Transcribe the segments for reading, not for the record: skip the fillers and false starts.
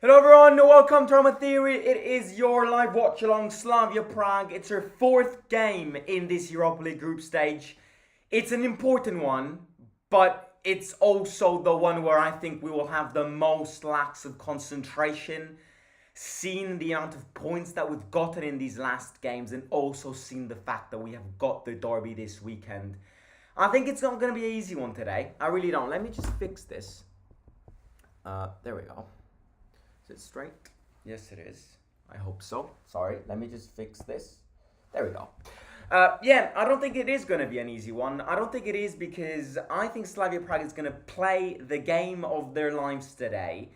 Hello everyone, welcome to Roma Theory. It is your live watch along Slavia Prague. It's our fourth game in this Europa League group stage. It's an important one, but it's also the one where I think we will have the most lacks of concentration, seeing the amount of points that we've gotten in these last games and also seeing the fact that we have got the derby this weekend. I think it's not going to be an easy one today. I really don't. Let me just fix this. There we go. Is it straight? Yes, it is. I hope so. Sorry, let me just fix this. There we go. Yeah, I don't think it is going to be an easy one. I don't think it is because I think Slavia Prague is going to play the game of their lives today.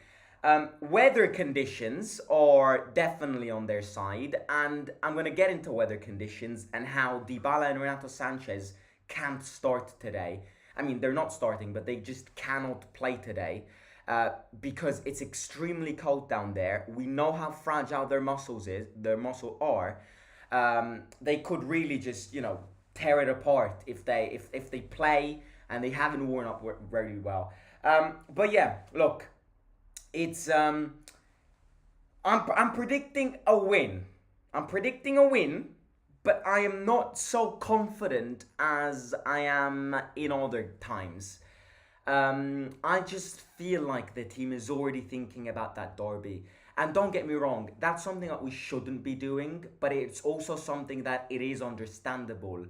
Weather conditions are definitely on their side, and I'm going to get into weather conditions and how Dybala and Renato Sanchez can't start today. I mean, they're not starting, but they just cannot play today. Because it's extremely cold down there. We know how fragile their muscles are. They could really just tear it apart if they play and they haven't worn up very well. But yeah, look, it's I'm predicting a win. I'm predicting a win, but I am not so confident as I am in other times. I just feel like the team is already thinking about that derby. And don't get me wrong, that's something that we shouldn't be doing, but it's also something that it is understandable.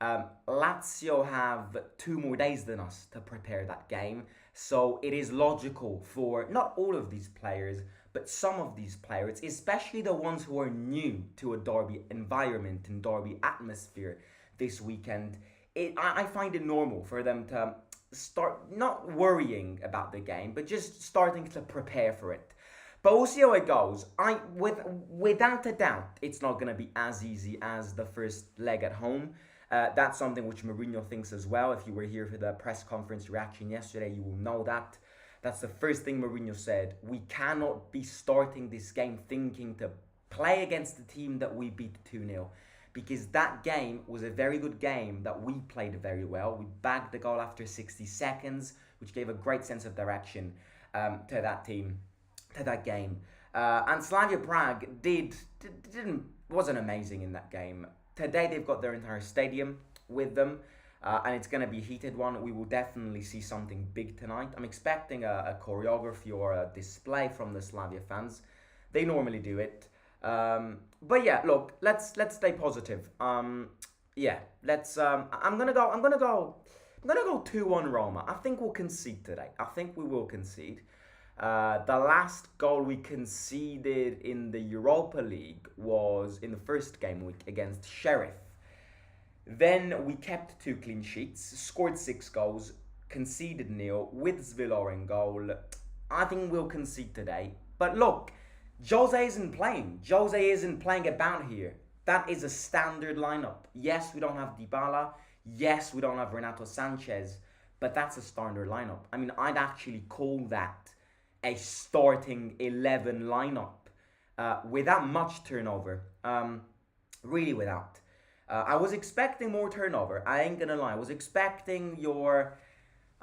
Lazio have 2 more days than us to prepare that game, so it is logical for not all of these players, but some of these players, especially the ones who are new to a derby environment and derby atmosphere this weekend. I find it normal for them to start not worrying about the game, but just starting to prepare for it. But we'll see how it goes. Without a doubt, it's not going to be as easy as the first leg at home. That's something which Mourinho thinks as well. If you were here for the press conference reaction yesterday, you will know that. That's the first thing Mourinho said. We cannot be starting this game thinking to play against the team that we beat 2-0. Because that game was a very good game that we played very well. We bagged the goal after 60 seconds, which gave a great sense of direction to that team, to that game. And Slavia Prague wasn't amazing in that game. Today they've got their entire stadium with them, and it's going to be a heated one. We will definitely see something big tonight. I'm expecting a choreography or a display from the Slavia fans. They normally do it. But yeah, look, let's stay positive. Yeah, let's. I'm gonna go 2-1 Roma. I think we'll concede today. I think we will concede. The last goal we conceded in the Europa League was in the first game week against Sheriff. Then we kept 2 clean sheets, scored 6 goals, conceded 0 with Svilar in goal. I think we'll concede today. But look, Jose isn't playing. Jose isn't playing about here. That is a standard lineup. Yes, we don't have Dybala. Yes, we don't have Renato Sanchez. But that's a standard lineup. I mean, I'd actually call that a starting 11 lineup without much turnover. Really without. I was expecting more turnover. I ain't gonna lie. I was expecting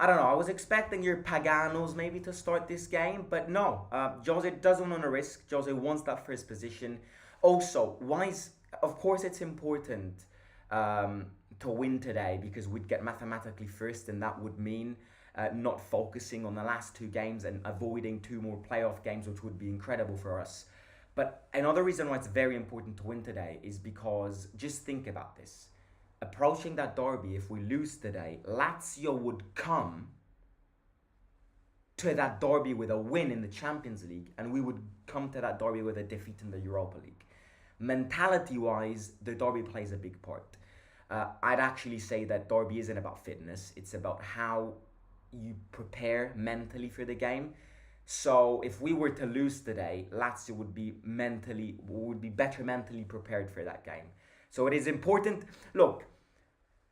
I was expecting your Paganos maybe to start this game, but no. Jose doesn't want to risk. Jose wants that first position. Also, of course it's important to win today because we'd get mathematically first, and that would mean not focusing on the last 2 games and avoiding 2 more playoff games, which would be incredible for us. But another reason why it's very important to win today is because, just think about this. Approaching that derby, if we lose today, Lazio would come to that derby with a win in the Champions League, and we would come to that derby with a defeat in the Europa League. Mentality-wise, the derby plays a big part. I'd actually say that derby isn't about fitness. It's about how you prepare mentally for the game. So if we were to lose today, Lazio would be better mentally prepared for that game. So it is important. Look,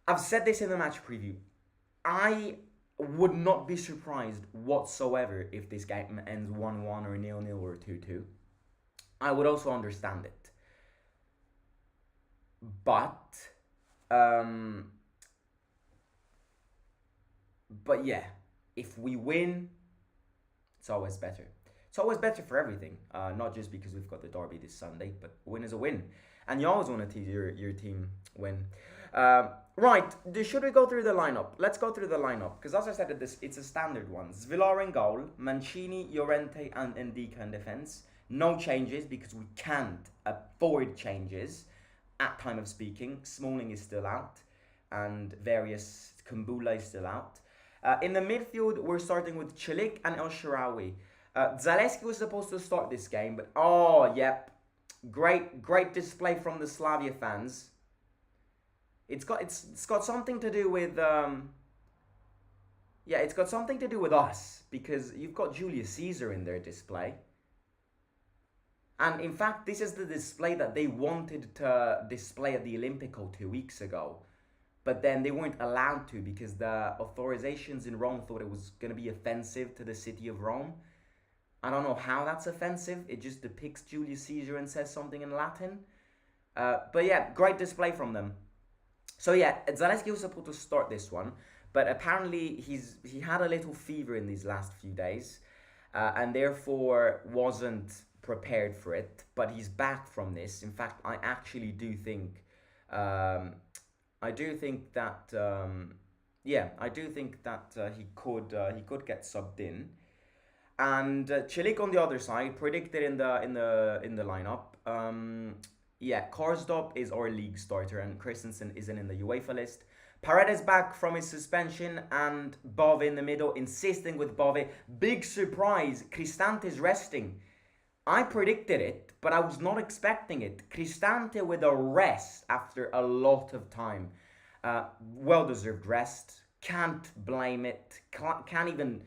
I've said this in the match preview. I would not be surprised whatsoever if this game ends 1-1 or 0-0 or 2-2. I would also understand it. But yeah, if we win, it's always better. It's always better for everything, not just because we've got the derby this Sunday, but a win is a win. And you always want to see your team win. Right, should we go through the lineup? Let's go through the lineup, because as I said, it's a standard one. Svilar in goal, Mancini, Llorente, and Ndika in defence. No changes, because we can't afford changes at time of speaking. Smalling is still out, and various Kumbula is still out. In the midfield, we're starting with Celik and El Shaarawy. Zaleski was supposed to start this game, but oh, yep. Great display from the Slavia fans. It's got something to do with it's got something to do with us, because you've got Julius Caesar in their display. And in fact, this is the display that they wanted to display at the Olimpico 2 weeks ago. But then they weren't allowed to, because the authorizations in Rome thought it was going to be offensive to the city of Rome. I don't know how that's offensive. It just depicts Julius Caesar and says something in Latin. But yeah, great display from them. So yeah, Zaleski was supposed to start this one, but apparently he had a little fever in these last few days, and therefore wasn't prepared for it. But he's back from this. In fact, I actually do think, that he could get subbed in. And Celik on the other side, predicted in the lineup. Karsdorp is our league starter, and Christensen isn't in the UEFA list. Paredes back from his suspension, and Bove in the middle, insisting with Bove. Big surprise, Cristante's resting. I predicted it, but I was not expecting it. Cristante with a rest after a lot of time. Well-deserved rest. Can't blame it. Can't even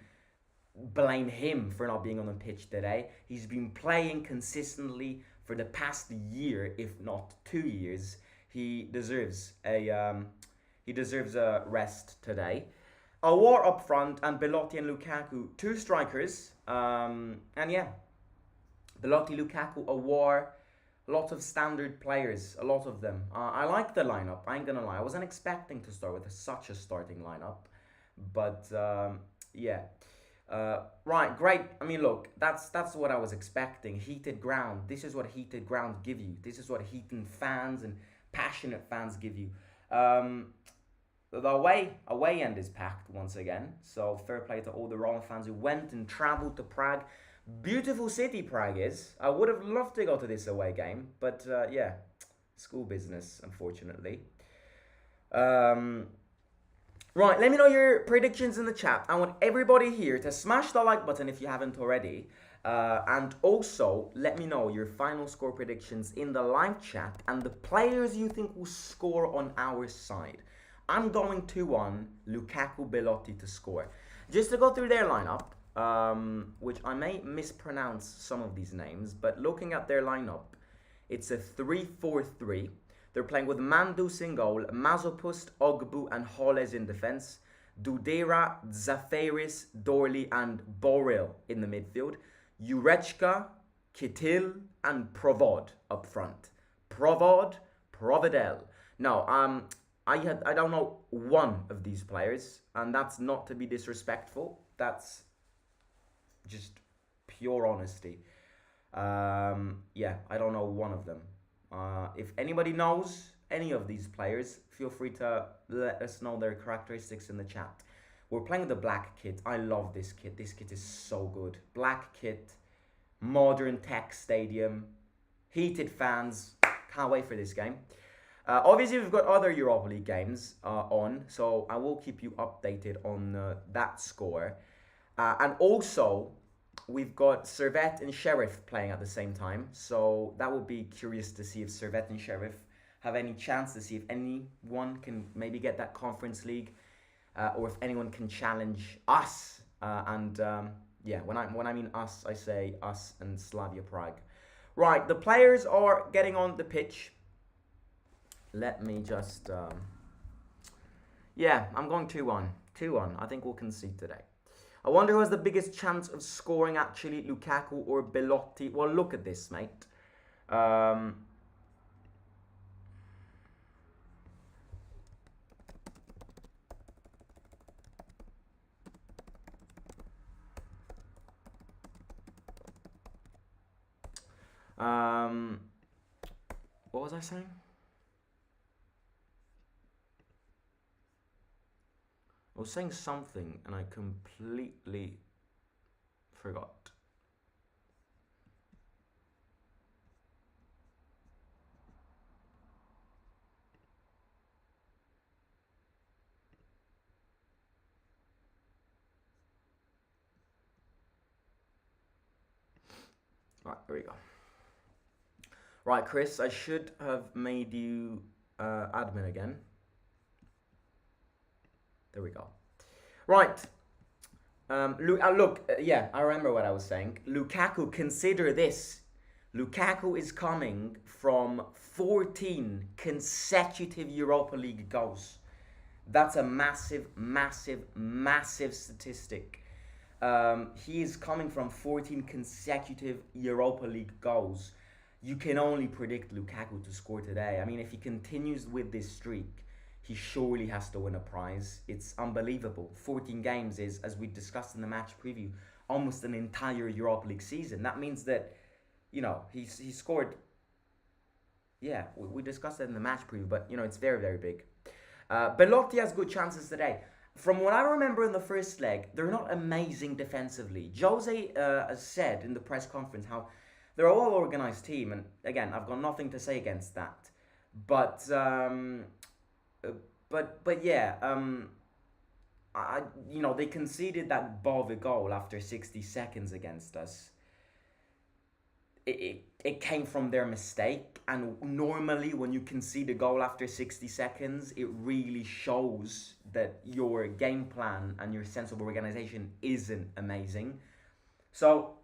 blame him for not being on the pitch today. He's been playing consistently for the past year, if not 2 years. He deserves a rest today. Aouar up front, and Belotti and Lukaku, two strikers. Belotti, Lukaku, Aouar, a lot of standard players, a lot of them. I like the lineup, I ain't gonna lie. I wasn't expecting to start with such a starting lineup, but right, great. I mean, look, that's what I was expecting. Heated ground. This is what heated grounds give you. This is what heated fans and passionate fans give you. The away end is packed once again. So fair play to all the Roma fans who went and traveled to Prague. Beautiful city Prague is. I would have loved to go to this away game, but school business, unfortunately. Right, let me know your predictions in the chat. I want everybody here to smash the like button if you haven't already. And also, let me know your final score predictions in the live chat and the players you think will score on our side. I'm going 2-1, Lukaku, Belotti to score. Just to go through their lineup, which I may mispronounce some of these names, but looking at their lineup, it's a 3-4-3. They're playing with Mandus in goal, Mazopust, Ogbu, and Holes in defense. Dudera, Zafaris, Dorley, and Boril in the midfield. Jurečka, Kitil, and Provod up front. Providel. No, I don't know one of these players, and that's not to be disrespectful. That's just pure honesty. I don't know one of them. If anybody knows any of these players, feel free to let us know their characteristics in the chat. We're playing with the black kit. I love this kit. This kit is so good. Black kit, modern tech stadium, heated fans. Can't wait for this game. Obviously, we've got other Europa League games on, so I will keep you updated on that score. And also, we've got Servette and Sheriff playing at the same time, so that will be curious to see if Servette and Sheriff have any chance, to see if anyone can maybe get that Conference League, or if anyone can challenge us. When I mean us, I say us and Slavia Prague. Right, the players are getting on the pitch. Let me just... I'm going 2-1. 2-1. I think we'll concede today. I wonder who has the biggest chance of scoring, actually, Lukaku or Belotti. Well, look at this, mate. Um, what was I saying? I was saying something and I completely forgot. Right, here we go. Right, Chris, I should have made you admin again. There we go. Right. Look, yeah, I remember what I was saying. Lukaku, consider this. Lukaku is coming from 14 consecutive Europa League goals. That's a massive, massive, massive statistic. He is coming from 14 consecutive Europa League goals. You can only predict Lukaku to score today. I mean, if he continues with this streak, he surely has to win a prize. It's unbelievable. 14 games is, as we discussed in the match preview, almost an entire Europa League season. That means that, you know, he scored. Yeah, we discussed it in the match preview, but, you know, it's very, very big. Belotti has good chances today. From what I remember in the first leg, they're not amazing defensively. Jose has said in the press conference how they're a well-organized team, and again, I've got nothing to say against that. But yeah, you know, they conceded that Bove goal after 60 seconds against us. It came from their mistake, and normally when you concede a goal after 60 seconds, it really shows that your game plan and your sense of organization isn't amazing. So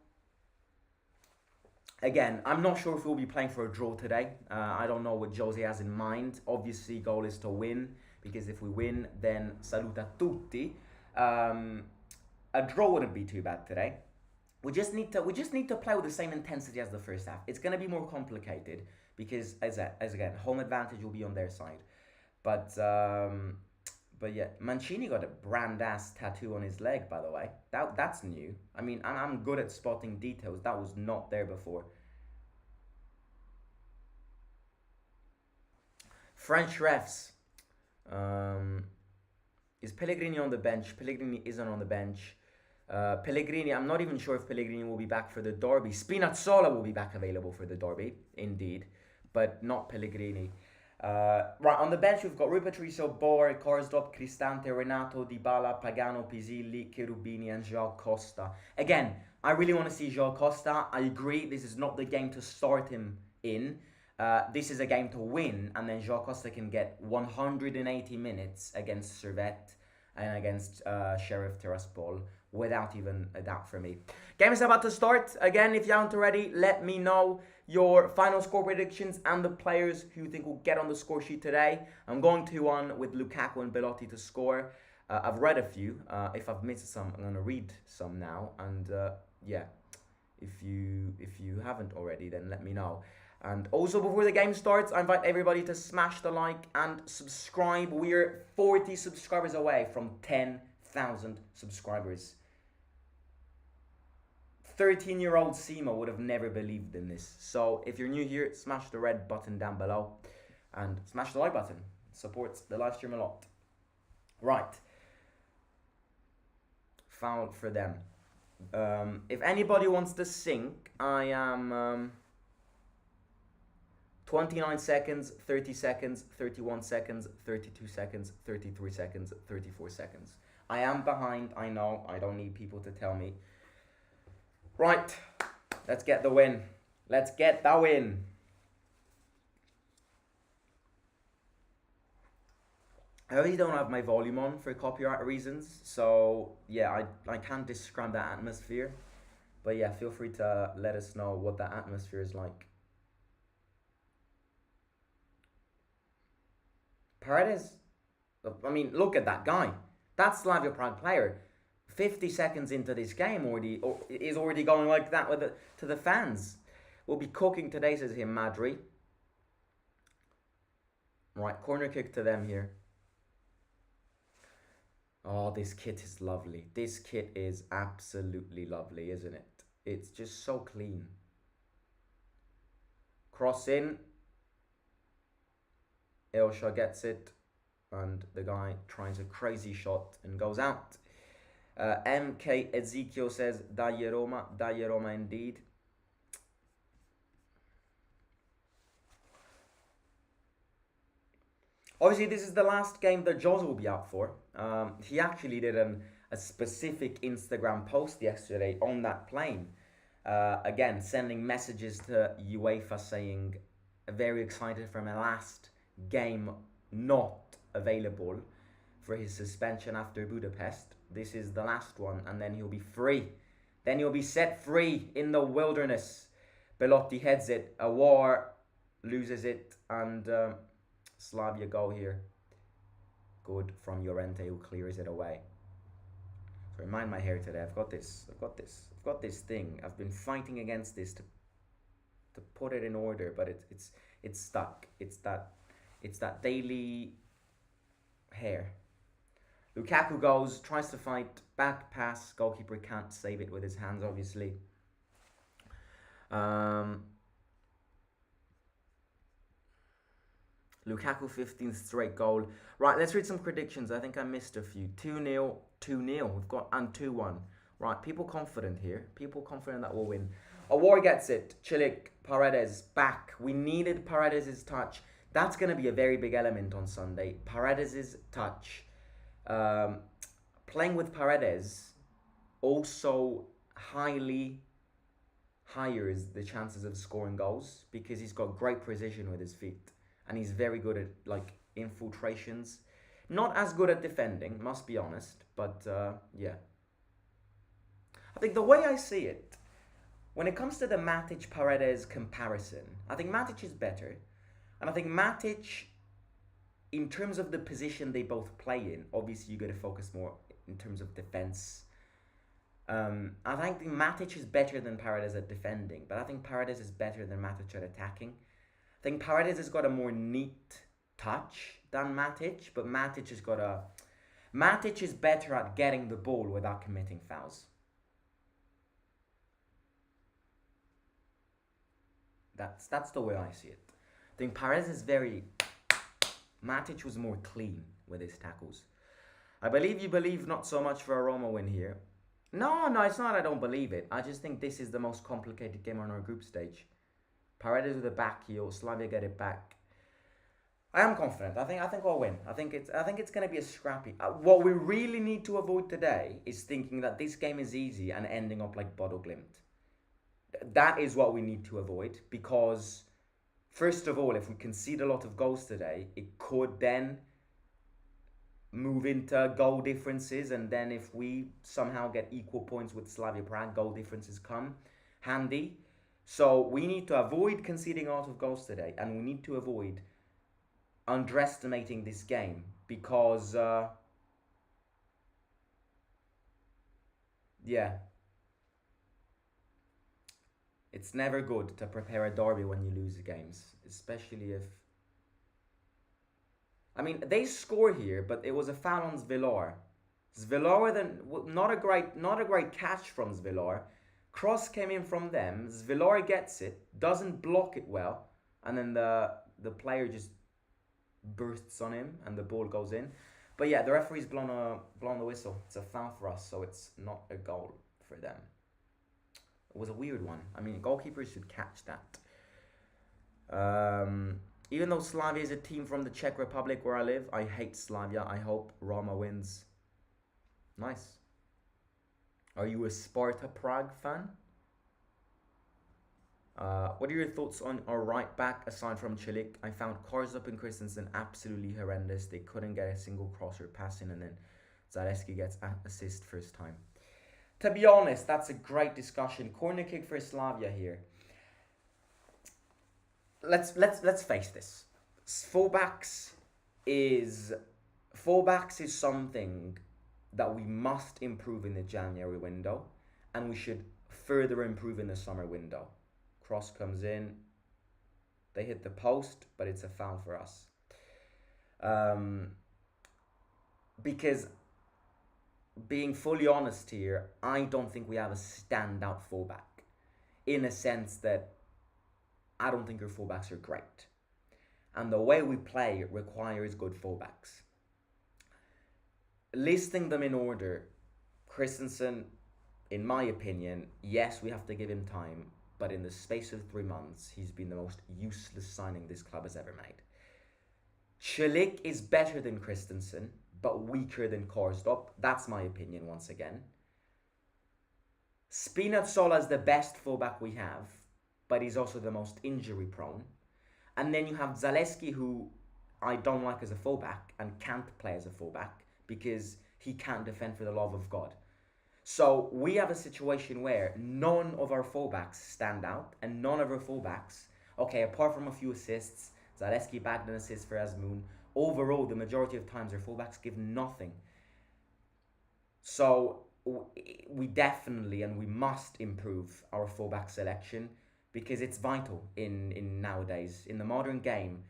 again, I'm not sure if we'll be playing for a draw today. I don't know what Jose has in mind. Obviously, goal is to win, because if we win, then saluta tutti. A draw wouldn't be too bad today. We just need to play with the same intensity as the first half. It's gonna be more complicated because as again, home advantage will be on their side. But yeah, Mancini got a brand ass tattoo on his leg, by the way. That's new. I mean, I'm good at spotting details. That was not there before. French refs. Is Pellegrini on the bench? Pellegrini isn't on the bench. Pellegrini, I'm not even sure if Pellegrini will be back for the derby. Spinazzola will be back available for the derby, indeed, but not Pellegrini. Right, on the bench we've got Rui Patricio, Bor, Karsdorp, Cristante, Renato, Dybala, Pagano, Pisilli, Cherubini, and João Costa. Again, I really want to see João Costa. I agree, this is not the game to start him in. This is a game to win, and then João Costa can get 180 minutes against Servette and against Sheriff Tiraspol without even a doubt for me. Game is about to start. Again, if you haven't already, let me know your final score predictions and the players who you think will get on the score sheet today. I'm going 2-1 with Lukaku and Belotti to score. I've read a few. If I've missed some, I'm going to read some now. And yeah, if you haven't already, then let me know. And also, before the game starts, I invite everybody to smash the like and subscribe. We're 40 subscribers away from 10,000 subscribers. 13-year-old Simo would have never believed in this. So if you're new here, smash the red button down below and smash the like button. It supports the live stream a lot. Right. Foul for them. If anybody wants to sync, I am 29 seconds, 30 seconds, 31 seconds, 32 seconds, 33 seconds, 34 seconds. I am behind, I know. I don't need people to tell me. Right, let's get the win. Let's get the win. I really don't have my volume on for copyright reasons, so yeah, I can't describe that atmosphere. But yeah, feel free to let us know what that atmosphere is like. Paredes, I mean, look at that guy. That's Slavia Prague player. 50 seconds into this game is already going like that with to the fans. We'll be cooking today, says him, Madri. Right, corner kick to them here. Oh, this kit is lovely. This kit is absolutely lovely, isn't it? It's just so clean. Cross in. Ilsha gets it. And the guy tries a crazy shot and goes out. MK Ezekiel says, Dai Roma indeed. Obviously, this is the last game that Jaws will be out for. He actually did a specific Instagram post yesterday on that plane. Again, sending messages to UEFA saying, very excited for my last game not available for his suspension after Budapest. This is the last one, and then he'll be free. Then he'll be set free in the wilderness. Belotti heads it, Awar loses it, and Slavia go here. Good from Llorente, who clears it away. Sorry, mind my hair today. I've got this thing. I've been fighting against this to put it in order, but it's stuck. It's that daily hair. Lukaku goes, tries to fight, back pass. Goalkeeper can't save it with his hands, obviously. Lukaku 15th straight goal. Right, let's read some predictions. I think I missed a few. 2-0, 2-0. We've got, and 2-1. Right, people confident here. People confident that we'll win. Awar gets it. Chilik, Paredes, back. We needed Paredes' touch. That's going to be a very big element on Sunday. Paredes' touch. Playing with Paredes also hires the chances of scoring goals because he's got great precision with his feet. And he's very good at, like, infiltrations. Not as good at defending, must be honest. But, yeah. I think the way I see it, when it comes to the Matic-Paredes comparison, I think Matic is better. And I think Matic, in terms of the position they both play in, obviously you got to focus more in terms of defense. I think Matic is better than Paredes at defending. But I think Paredes is better than Matic at attacking. I think Paredes has got a more neat touch than Matic, but Matic is better at getting the ball without committing fouls. That's the way I see it. I think Paredes is Matic was more clean with his tackles. I believe you believe not so much for a Roma win here. No, it's not I don't believe it. I just think this is the most complicated game on our group stage. Paredes with a back heel, Slavia get it back. I am confident. I think we'll win. I think it's going to be a scrappy. What we really need to avoid today is thinking that this game is easy and ending up like Bodo Glimt. That is what we need to avoid because, first of all, if we concede a lot of goals today, it could then move into goal differences, and then if we somehow get equal points with Slavia Prague, goal differences come handy. So we need to avoid conceding a lot of goals today, and we need to avoid underestimating this game because, yeah, it's never good to prepare a derby when you lose games, especially if... I mean, they score here, but it was a foul on Zvilar. Zvilar then not a great catch from Zvilar. Cross came in from them. Zvilar gets it, doesn't block it well, and then the player just bursts on him, and the ball goes in. But yeah, the referee's blown the whistle. It's a foul for us, so it's not a goal for them. It was a weird one. I mean, goalkeepers should catch that. Even though Slavia is a team from the Czech Republic where I live, I hate Slavia. I hope Roma wins. Nice. Are you a Sparta Prague fan? What are your thoughts on our right back aside from Chilik? I found Karsdorp and Christensen absolutely horrendous. They couldn't get a single cross or pass in, and then Zaleski gets an assist first time. To be honest, that's a great discussion. Corner kick for Slavia here. Let's face this. Fullbacks is something that we must improve in the January window, and we should further improve in the summer window. Cross comes in, they hit the post, but it's a foul for us. Because, being fully honest here, I don't think we have a standout fullback. In a sense that I don't think your fullbacks are great. And the way we play requires good fullbacks. Listing them in order, Christensen, in my opinion, yes, we have to give him time, but in the space of 3 months, he's been the most useless signing this club has ever made. Celik is better than Christensen, but weaker than Karsdorp. That's my opinion once again. Spinazzola is the best fullback we have, but he's also the most injury prone. And then you have Zaleski, who I don't like as a fullback and can't play as a fullback because he can't defend for the love of God. So we have a situation where none of our fullbacks stand out, and none of our fullbacks, okay, apart from a few assists, Zaleski bagged an assist for Azmoun. Overall, the majority of times our fullbacks give nothing. So we definitely and we must improve our fullback selection because it's vital in nowadays. In the modern game,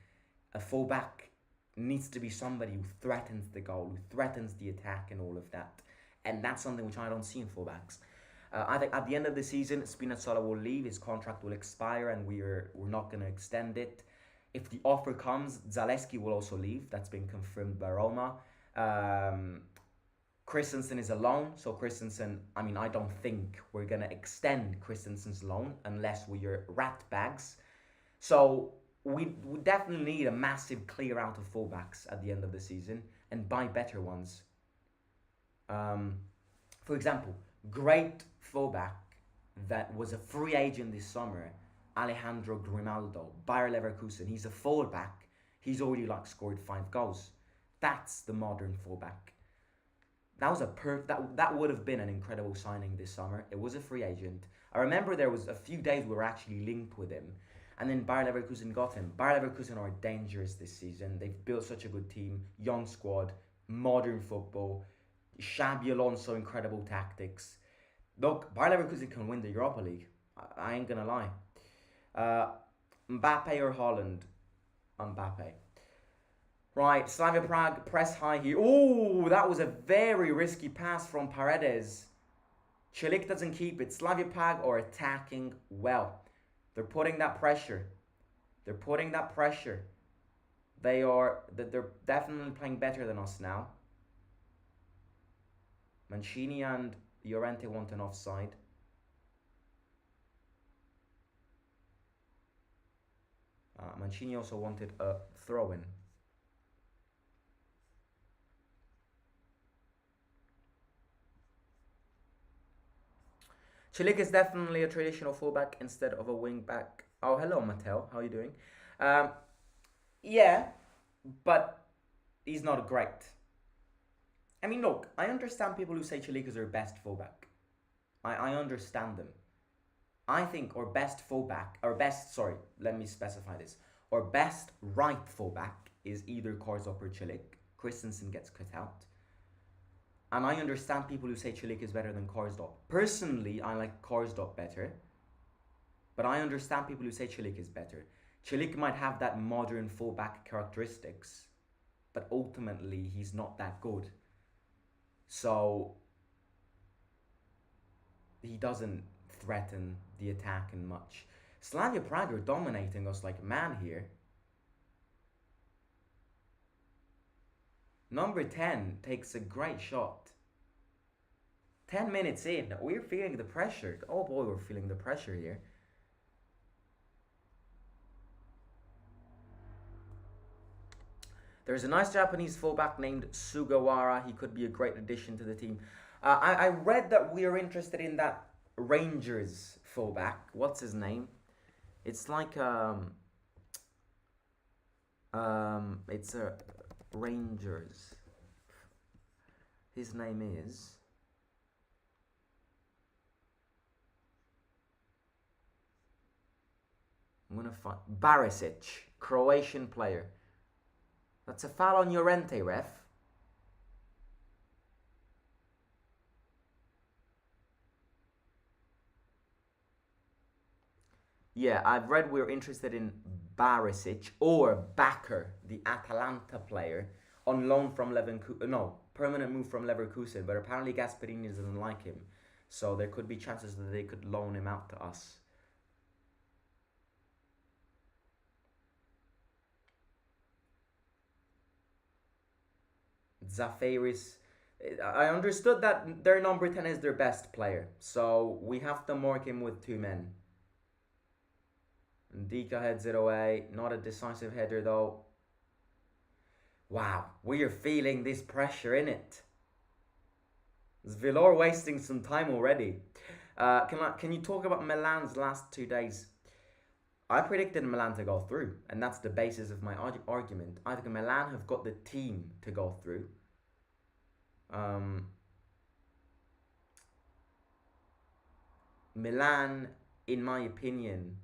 a fullback needs to be somebody who threatens the goal, who threatens the attack and all of that. And that's something which I don't see in fullbacks. I think at the end of the season, Spinazzola will leave, his contract will expire, and we're not going to extend it. If the offer comes, Zaleski will also leave. That's been confirmed by Roma. Christensen is a loan, so Christensen, I don't think we're going to extend Christensen's loan unless we are rat bags. So we definitely need a massive clear out of fullbacks at the end of the season and buy better ones. For example, great fullback that was a free agent this summer, Alejandro Grimaldo, Bayer Leverkusen. He's a fullback. He's already scored 5 goals. That's the modern fullback. That was that would have been an incredible signing this summer. It was a free agent. I remember there was a few days we were actually linked with him, and then Bayer Leverkusen got him. Bayer Leverkusen are dangerous this season. They've built such a good team, young squad, modern football. Xabi Alonso, incredible tactics. Look, Bayer Leverkusen can win the Europa League. I ain't gonna lie. Mbappe or Holland? Mbappe. Right, Slavia Prague, press high here. Oh, that was a very risky pass from Paredes. Celik doesn't keep it. Slavia Prague are attacking well. They're putting that pressure. They're definitely playing better than us now. Mancini and Llorente want an offside. Mancini also wanted a throw-in. Celik is definitely a traditional fullback instead of a wing back. Oh, hello, Mattel. How are you doing? Yeah, but he's not great. Look, I understand people who say Celik is their best fullback. I understand them. I think our best let me specify this. Our best right fullback is either Karsdorp or Celik. Christensen gets cut out. And I understand people who say Celik is better than Karsdorp. Personally, I like Karsdorp better. But I understand people who say Celik is better. Celik might have that modern fullback characteristics, but ultimately he's not that good. So he doesn't threaten the attack in much. Slavia Prague are dominating us like man here. Number 10 takes a great shot. 10 minutes in, we're feeling the pressure. Oh boy, we're feeling the pressure here. There's a nice Japanese fullback named Sugawara. He could be a great addition to the team. I read that we are interested in that Rangers fullback. What's his name? It's like it's a Rangers. His name is I'm gonna find Barisic, Croatian player. That's a foul on Llorente, ref. Yeah, I've read we're interested in Barisic or Bakker, the Atalanta player, on loan from Leverkusen. No, permanent move from Leverkusen, but apparently Gasperini doesn't like him. So there could be chances that they could loan him out to us. Zafiris. I understood that their number 10 is their best player, so we have to mark him with two men. Ndika heads it away. Not a decisive header though. Wow, we are feeling this pressure in it. Is Villar wasting some time already? Can you talk about Milan's last 2 days? I predicted Milan to go through, and that's the basis of my argument. I think Milan have got the team to go through. Milan, in my opinion,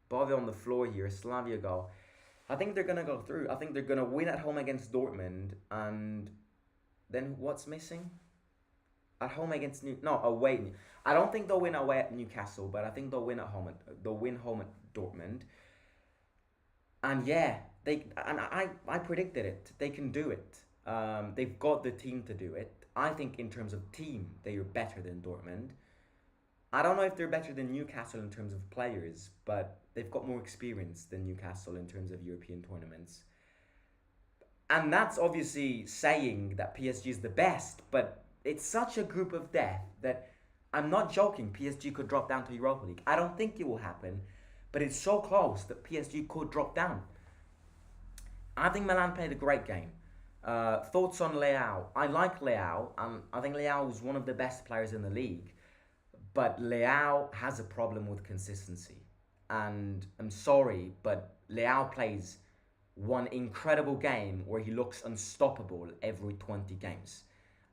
Bobby on the floor here, Slavia go. I think they're gonna go through. I think they're gonna win at home against Dortmund, and then what's missing? At home against away. I don't think they'll win away at Newcastle, but I think they'll win at home. They'll win home at Dortmund. And yeah, I predicted it. They can do it. They've got the team to do it. I think in terms of team, they are better than Dortmund. I don't know if they're better than Newcastle in terms of players, but they've got more experience than Newcastle in terms of European tournaments. And that's obviously saying that PSG is the best, but it's such a group of death that I'm not joking. PSG could drop down to Europa League. I don't think it will happen, but it's so close that PSG could drop down. I think Milan played a great game. Thoughts on Leao? I like Leao. I think Leao is one of the best players in the league, but Leao has a problem with consistency. And I'm sorry, but Leao plays one incredible game where he looks unstoppable every 20 games.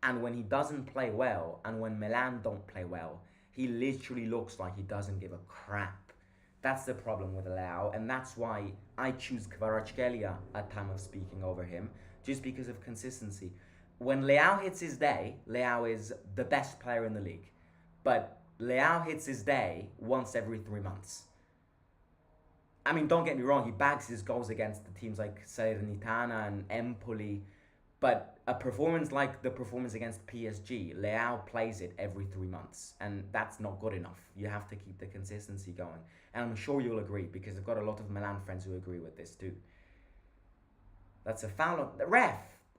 And when he doesn't play well, and when Milan don't play well, he literally looks like he doesn't give a crap. That's the problem with Leao, and that's why I choose Kvaratskhelia at time of speaking over him, just because of consistency. When Leao hits his day, Leao is the best player in the league. But Leao hits his day once every 3 months. I mean, don't get me wrong, he bags his goals against the teams like Salernitana and Empoli, but a performance like the performance against PSG, Leao plays it every 3 months, and that's not good enough. You have to keep the consistency going, and I'm sure you'll agree, because I've got a lot of Milan friends who agree with this too. That's a foul on...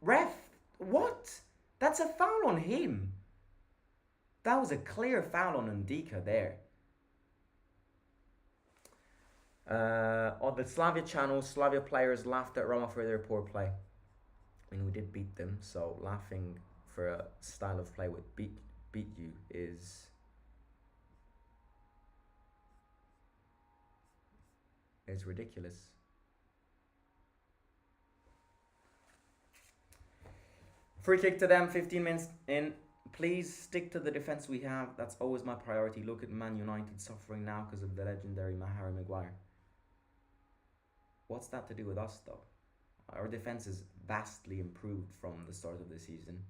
Ref! What? That's a foul on him. That was a clear foul on Ndika there. On the Slavia channel, Slavia players laughed at Roma for their poor play. I mean, we did beat them, so laughing for a style of play with beat you is ridiculous. Free kick to them, 15 minutes in. Please stick to the defense we have. That's always my priority. Look at Man United suffering now because of the legendary Harry Maguire. What's that to do with us, though? Our defense is vastly improved from the start of the season.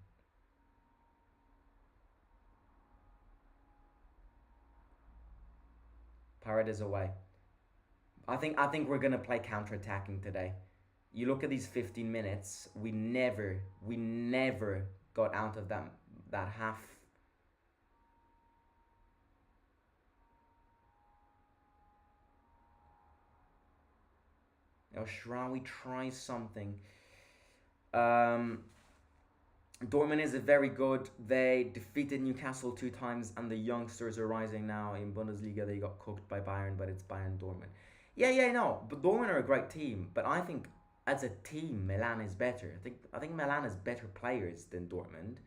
Paredes away. I think we're gonna play counter-attacking today. You look at these 15 minutes. We never got out of that half. Now, shall we try something? Dortmund is very good. They defeated Newcastle 2 times, and the youngsters are rising now. In Bundesliga, they got cooked by Bayern, but it's Bayern Dortmund. Yeah, no. But Dortmund are a great team. But I think as a team, Milan is better. I think Milan has better players than Dortmund.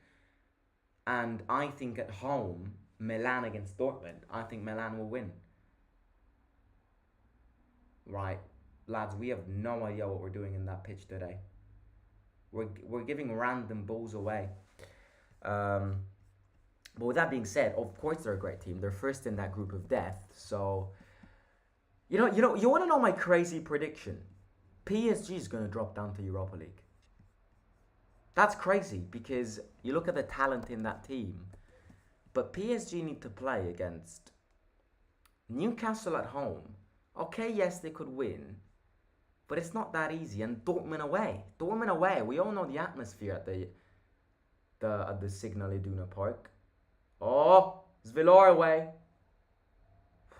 And I think at home, Milan against Dortmund, I think Milan will win. Right. Lads, we have no idea what we're doing in that pitch today. We're giving random balls away. But with that being said, of course they're a great team. They're first in that group of death. So, you want to know my crazy prediction? PSG is going to drop down to Europa League. That's crazy because you look at the talent in that team. But PSG need to play against Newcastle at home. Okay, yes, they could win. But it's not that easy. And Dortmund away. We all know the atmosphere at the Signal Iduna Park. Oh, it's Villar away.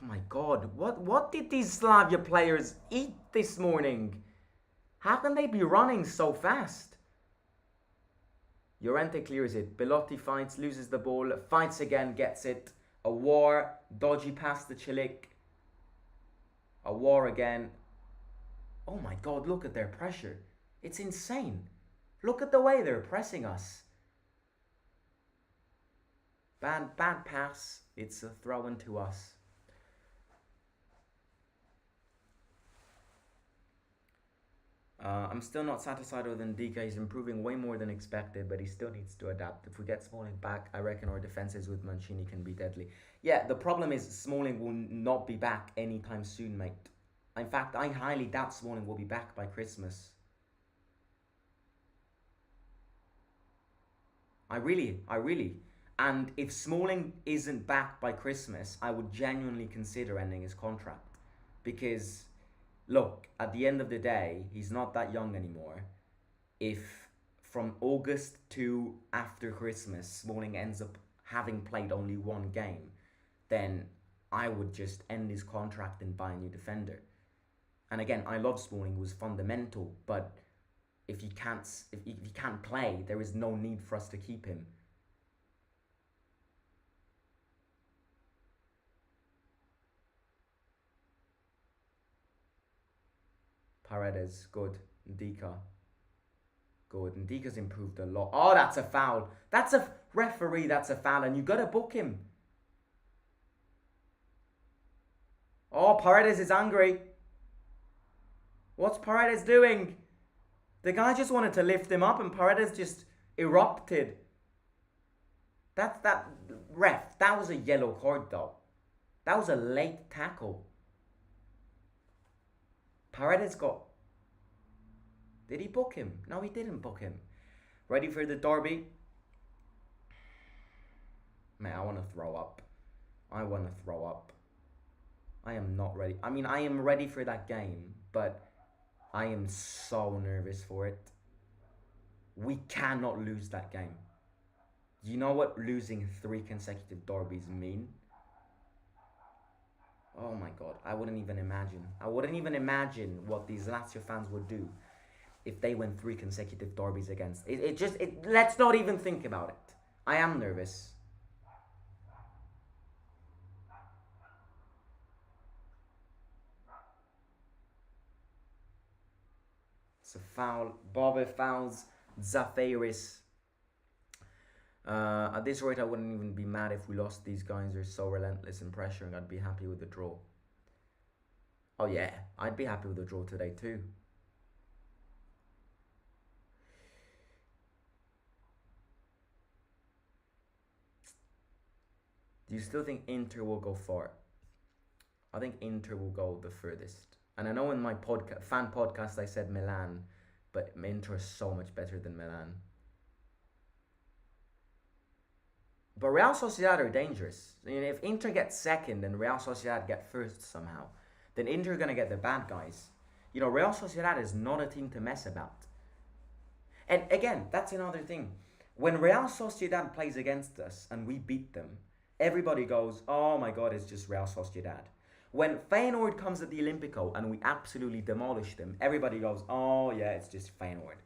Oh my God. What did these Slavia players eat this morning? How can they be running so fast? Llorente clears it. Belotti fights, loses the ball, fights again, gets it. A war, dodgy pass to Chilik. A war again. Oh my god, look at their pressure. It's insane. Look at the way they're pressing us. Bad pass. It's a throw in to us. I'm still not satisfied with Ndika. He's improving way more than expected, but he still needs to adapt. If we get Smalling back, I reckon our defenses with Mancini can be deadly. Yeah, the problem is Smalling will not be back anytime soon, mate. In fact, I highly doubt Smalling will be back by Christmas. I really. And if Smalling isn't back by Christmas, I would genuinely consider ending his contract. Because, look, at the end of the day, he's not that young anymore. If from August to after Christmas, Smalling ends up having played only one game, then I would just end his contract and buy a new defender. And again, I love Smalling, was fundamental, but if he can't play, there is no need for us to keep him. Paredes, good. Ndika, good. Ndika's improved a lot. Oh, that's a foul. That's a referee. That's a foul, and you gotta book him. Oh, Paredes is angry. What's Paredes doing? The guy just wanted to lift him up, and Paredes just erupted. That ref. That was a yellow card, though. That was a late tackle. Paredes got... Did he book him? No, he didn't book him. Ready for the derby? Man, I want to throw up. I am not ready. I mean, I am ready for that game, but I am so nervous for it. We cannot lose that game. You know what losing 3 consecutive derbies mean? Oh my god, I wouldn't even imagine. I wouldn't even imagine what these Lazio fans would do if they win 3 consecutive derbies against. Let's not even think about it. I am nervous. It's a foul. Bove fouls Zafiris. At this rate, I wouldn't even be mad if we lost. These guys are so relentless and pressuring. I'd be happy with the draw. Oh yeah, I'd be happy with the draw today too. Do you still think Inter will go far? I think Inter will go the furthest. And I know in my fan podcast I said Milan, but Inter is so much better than Milan. But Real Sociedad are dangerous. You know, if Inter gets second and Real Sociedad get first somehow, then Inter are going to get the bad guys. You know, Real Sociedad is not a team to mess about. And again, that's another thing. When Real Sociedad plays against us and we beat them, everybody goes, oh my god, it's just Real Sociedad. When Feyenoord comes at the Olympico and we absolutely demolish them, everybody goes, oh yeah, it's just Feyenoord.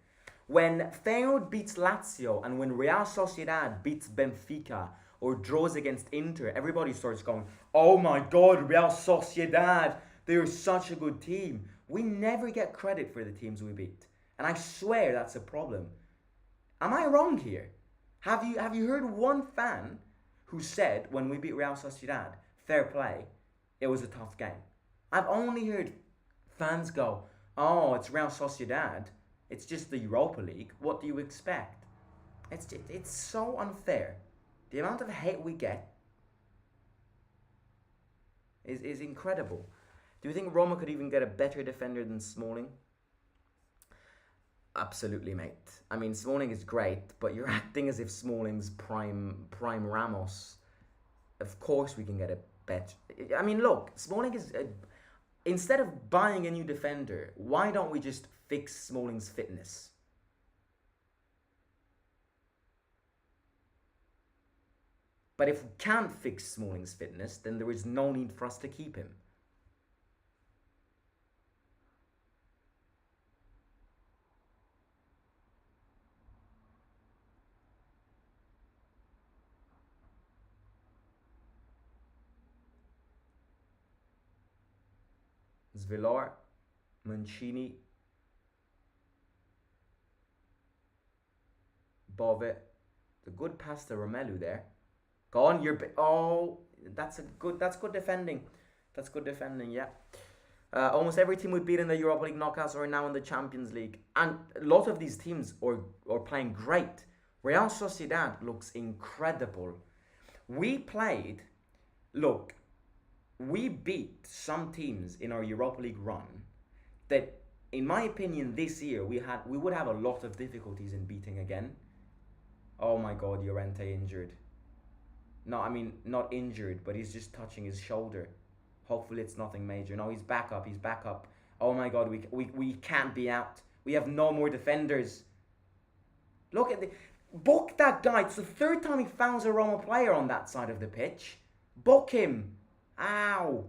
When Feyenoord beats Lazio and when Real Sociedad beats Benfica or draws against Inter, everybody starts going, oh my god, Real Sociedad, they're such a good team. We never get credit for the teams we beat. And I swear that's a problem. Am I wrong here? Have you heard one fan who said when we beat Real Sociedad, fair play, it was a tough game? I've only heard fans go, oh, it's Real Sociedad. It's just the Europa League. What do you expect? It's so unfair. The amount of hate we get is incredible. Do you think Roma could even get a better defender than Smalling? Absolutely, mate. I mean, Smalling is great, but you're acting as if Smalling's prime Ramos. Of course we can get a better... I mean, look, Smalling is... Instead of buying a new defender, why don't we just fix Smalling's fitness? But if we can't fix Smalling's fitness, then there is no need for us to keep him. Zvilar, Mancini, Bove. The good pass to Romelu there. Go on, oh, that's good defending. That's good defending, yeah. Almost every team we've beat in the Europa League knockouts are now in the Champions League. And a lot of these teams are playing great. Real Sociedad looks incredible. We played, look, we beat some teams in our Europa League run that, in my opinion, this year we would have a lot of difficulties in beating again. Oh my God, Llorente injured. No, I mean, not injured, but he's just touching his shoulder. Hopefully it's nothing major. No, he's back up. He's back up. Oh my God, we can't be out. We have no more defenders. Look at the... Book that guy. It's the third time he fouls a Roma player on that side of the pitch. Book him. Ow.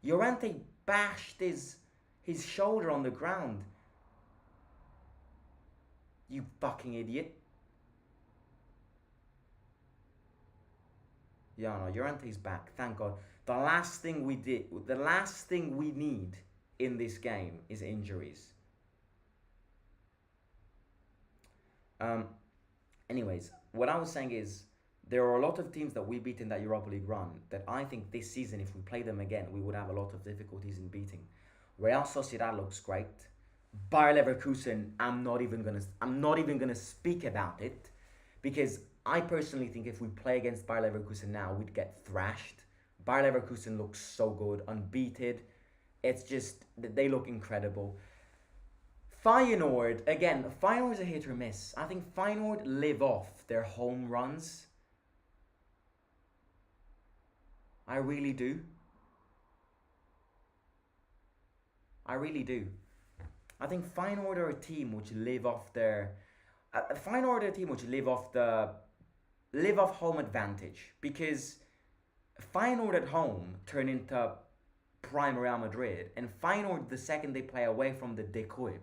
Llorente bashed his shoulder on the ground. You fucking idiot. Yeah, no, Llorente's back. Thank God. The last thing we need in this game is injuries. Anyways, what I was saying is there are a lot of teams that we beat in that Europa League run that I think this season, if we play them again, we would have a lot of difficulties in beating. Real Sociedad looks great. Bayer Leverkusen, I'm not even gonna speak about it, because I personally think if we play against Bayer Leverkusen now, we'd get thrashed. Bayer Leverkusen looks so good, unbeaten. It's just, they look incredible. Feyenoord, again, Feyenoord's a hit or miss. I think Feyenoord live off their home runs. I really do. I really do. I think Feyenoord are a team which live off their... Feyenoord are a team which live off home advantage, because Feyenoord at home turn into prime Real Madrid, and Feyenoord, the second they play away from the Decoip,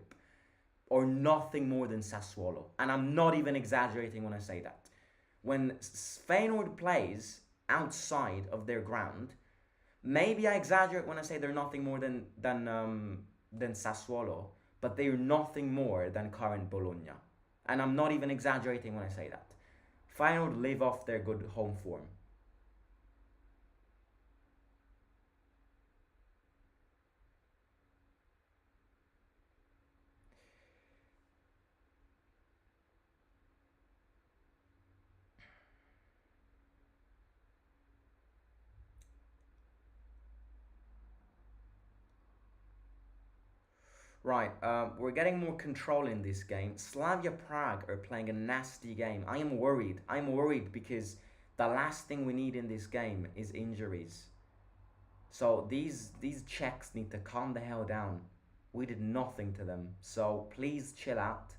or nothing more than Sassuolo. And I'm not even exaggerating when I say that. When Feyenoord plays outside of their ground, maybe I exaggerate when I say they're nothing more than Sassuolo, but they're nothing more than current Bologna. And I'm not even exaggerating when I say that. Feyenoord live off their good home form. Right, we're getting more control in this game. Slavia Prague are playing a nasty game. I am worried. I'm worried because the last thing we need in this game is injuries. So these Czechs need to calm the hell down. We did nothing to them. So please chill out.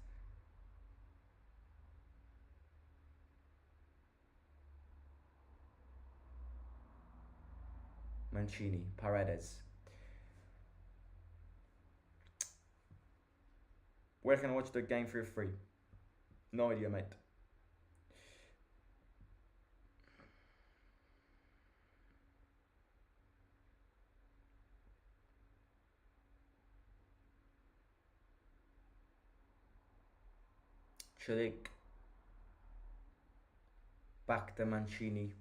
Mancini, Paredes. Where can I watch the game for free? No idea, mate. Chilik. Back to Mancini.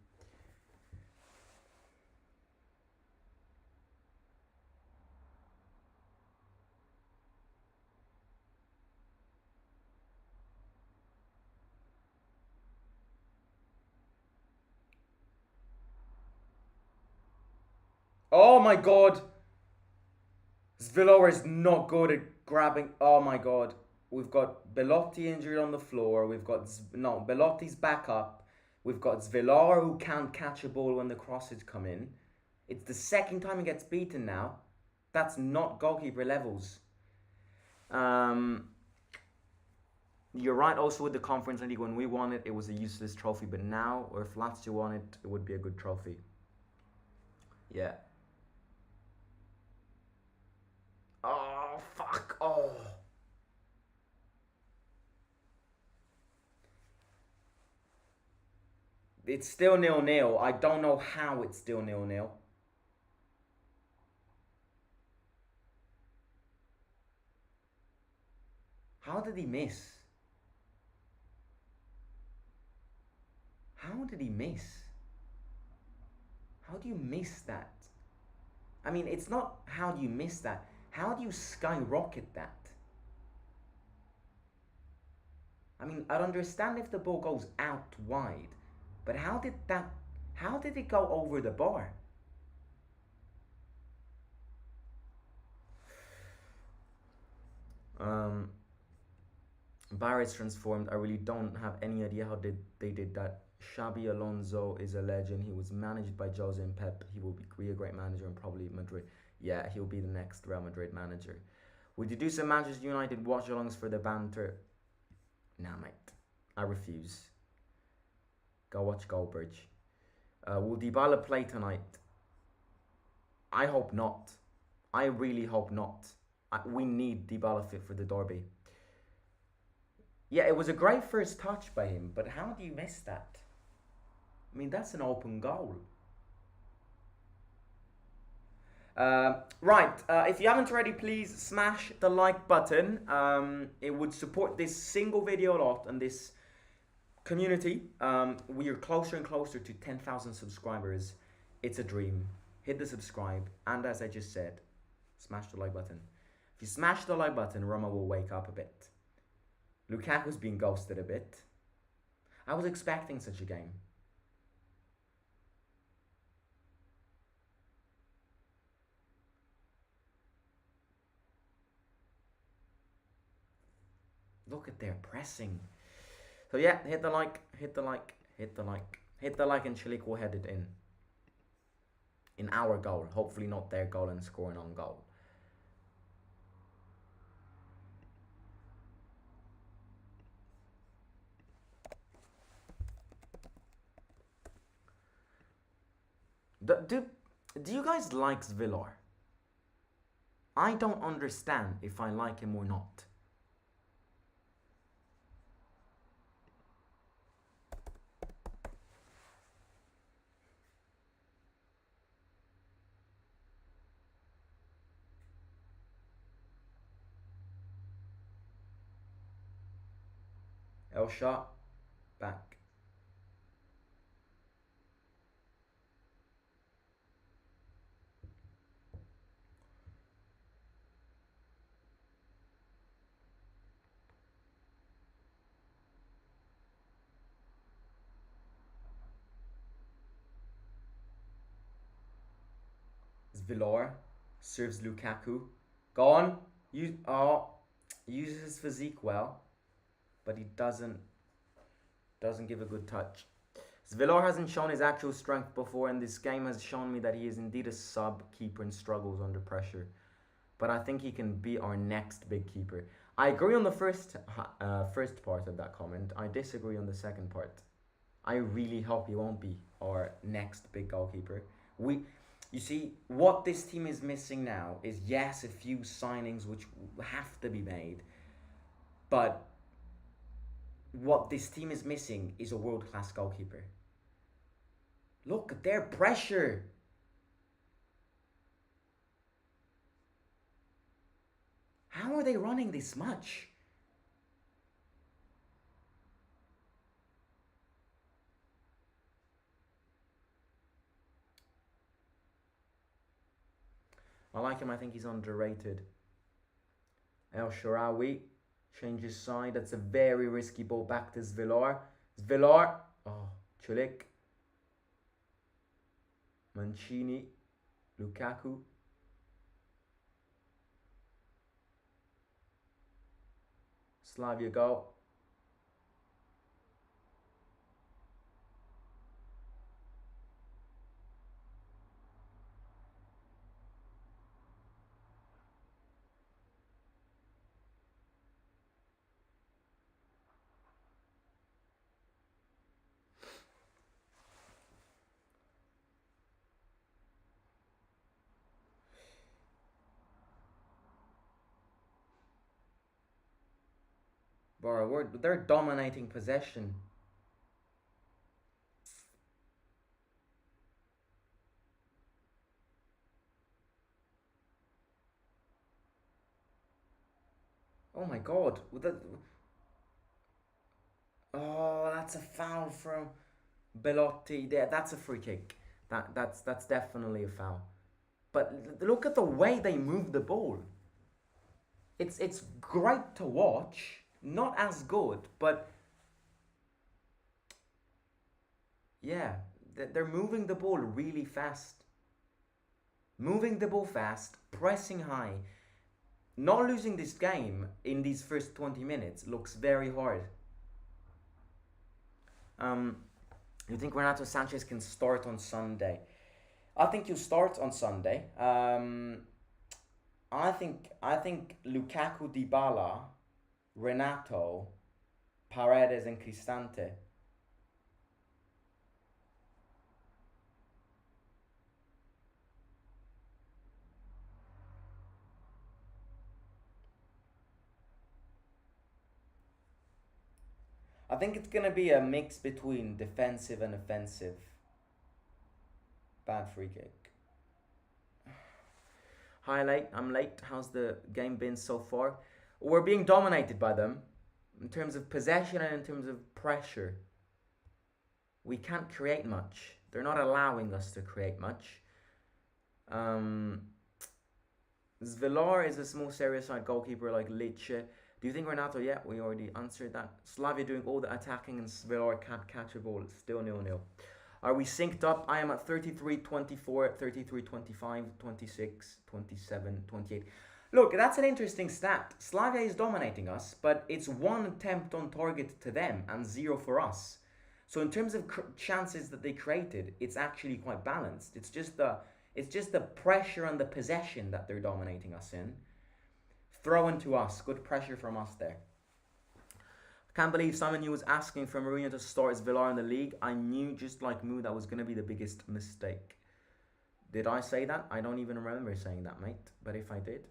Oh my God! Zvilar is not good at grabbing. Oh my God. We've got Belotti injured on the floor. We've got... No, Belotti's back up. We've got Zvilar who can't catch a ball when the crosses come in. It's the second time he gets beaten now. That's not goalkeeper levels. You're right also with the Conference League. When we won it, it was a useless trophy. But now, or if Lazio won it, it would be a good trophy. Yeah. Oh, fuck. Oh. It's still 0-0. I don't know how it's still 0-0. How did he miss? How did he miss? How do you miss that? I mean, it's not how do you miss that. How do you skyrocket that? I mean, I'd understand if the ball goes out wide, but how did it go over the bar? Barrett's transformed. I really don't have any idea how they did that. Xabi Alonso is a legend. He was managed by Jose and Pep. He will be a great manager and probably Madrid. Yeah, he'll be the next Real Madrid manager. Would you do some Manchester United watch-alongs for the banter? Nah, mate. I refuse. Go watch Goldbridge. Will Dybala play tonight? I hope not. I really hope not. We need Dybala fit for the derby. Yeah, it was a great first touch by him, but how do you miss that? I mean, that's an open goal. Right, if you haven't already, please smash the like button. It would support this single video a lot and this community. We are closer and closer to 10,000 subscribers. It's a dream. Hit the subscribe, and as I just said, smash the like button. If you smash the like button, Roma will wake up a bit. Lukaku's being ghosted a bit. I was expecting such a game. Look at their pressing. So yeah, hit the like, hit the like, hit the like, hit the like, and Chilik will head it in. In our goal. Hopefully not their goal and score an own goal. Do you guys like Svilar? I don't understand if I like him or not. L shot, back. Svilar serves Lukaku. Go on. Uses his physique well, but he doesn't give a good touch. Svilar hasn't shown his actual strength before, and this game has shown me that he is indeed a sub keeper and struggles under pressure. But I think he can be our next big keeper. I agree on the first part of that comment. I disagree on the second part. I really hope he won't be our next big goalkeeper. You see, what this team is missing now is, yes, a few signings which have to be made, but what this team is missing is a world-class goalkeeper. Look at their pressure. How are they running this much? I like him. I think he's underrated. El Shaarawy changes side. That's a very risky ball back to Svilar. Svilar. Oh, Chilik. Mancini. Lukaku. Slavia goal. Bro, they're dominating possession. Oh my god. Oh, that's a foul from Belotti. There, that's a free kick. That's definitely a foul. But look at the way they move the ball. It's great to watch. Not as good, but yeah, they're moving the ball really fast. Moving the ball fast, pressing high. Not losing this game in these first 20 minutes looks very hard. Um, you think Renato Sanchez can start on Sunday? I think he'll start on Sunday. I think Lukaku, Dybala, Renato, Paredes, and Cristante. I think it's gonna be a mix between defensive and offensive. Bad free kick. Hi, late. I'm late. How's the game been so far? We're being dominated by them in terms of possession and in terms of pressure. We can't create much. They're not allowing us to create much. Um, Zvelar is a small serious side goalkeeper like Lecce. Do you think Renato? Yeah, we already answered that. Slavia doing all the attacking and Zvelar can't catch a ball. It's still 0-0. Are we synced up? I am at 33, 24, 33, 25, 26, 27, 28. Look, that's an interesting stat. Slavia is dominating us, but it's one attempt on target to them and zero for us. So in terms of chances that they created, it's actually quite balanced. It's just the pressure and the possession that they're dominating us in. Throw into us. Good pressure from us there. Can't believe someone who was asking for Mourinho to start as Villar in the league. I knew, just like Moo, that was going to be the biggest mistake. Did I say that? I don't even remember saying that, mate. But if I did.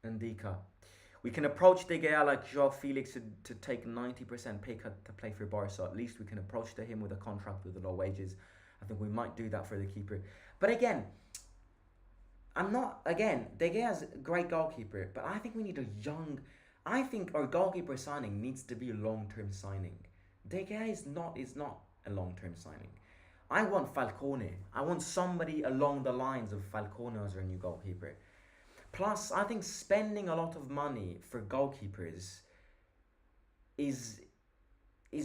Ndika. We can approach De Gea like Joao Felix to take 90% pay cut to play for Barca. At least we can approach to him with a contract with low wages. I think we might do that for the keeper. But again, De Gea's a great goalkeeper, but I think we need a young. I think our goalkeeper signing needs to be a long-term signing. De Gea is not a long-term signing. I want Falcone. I want somebody along the lines of Falcone as our new goalkeeper. Plus, I think spending a lot of money for goalkeepers is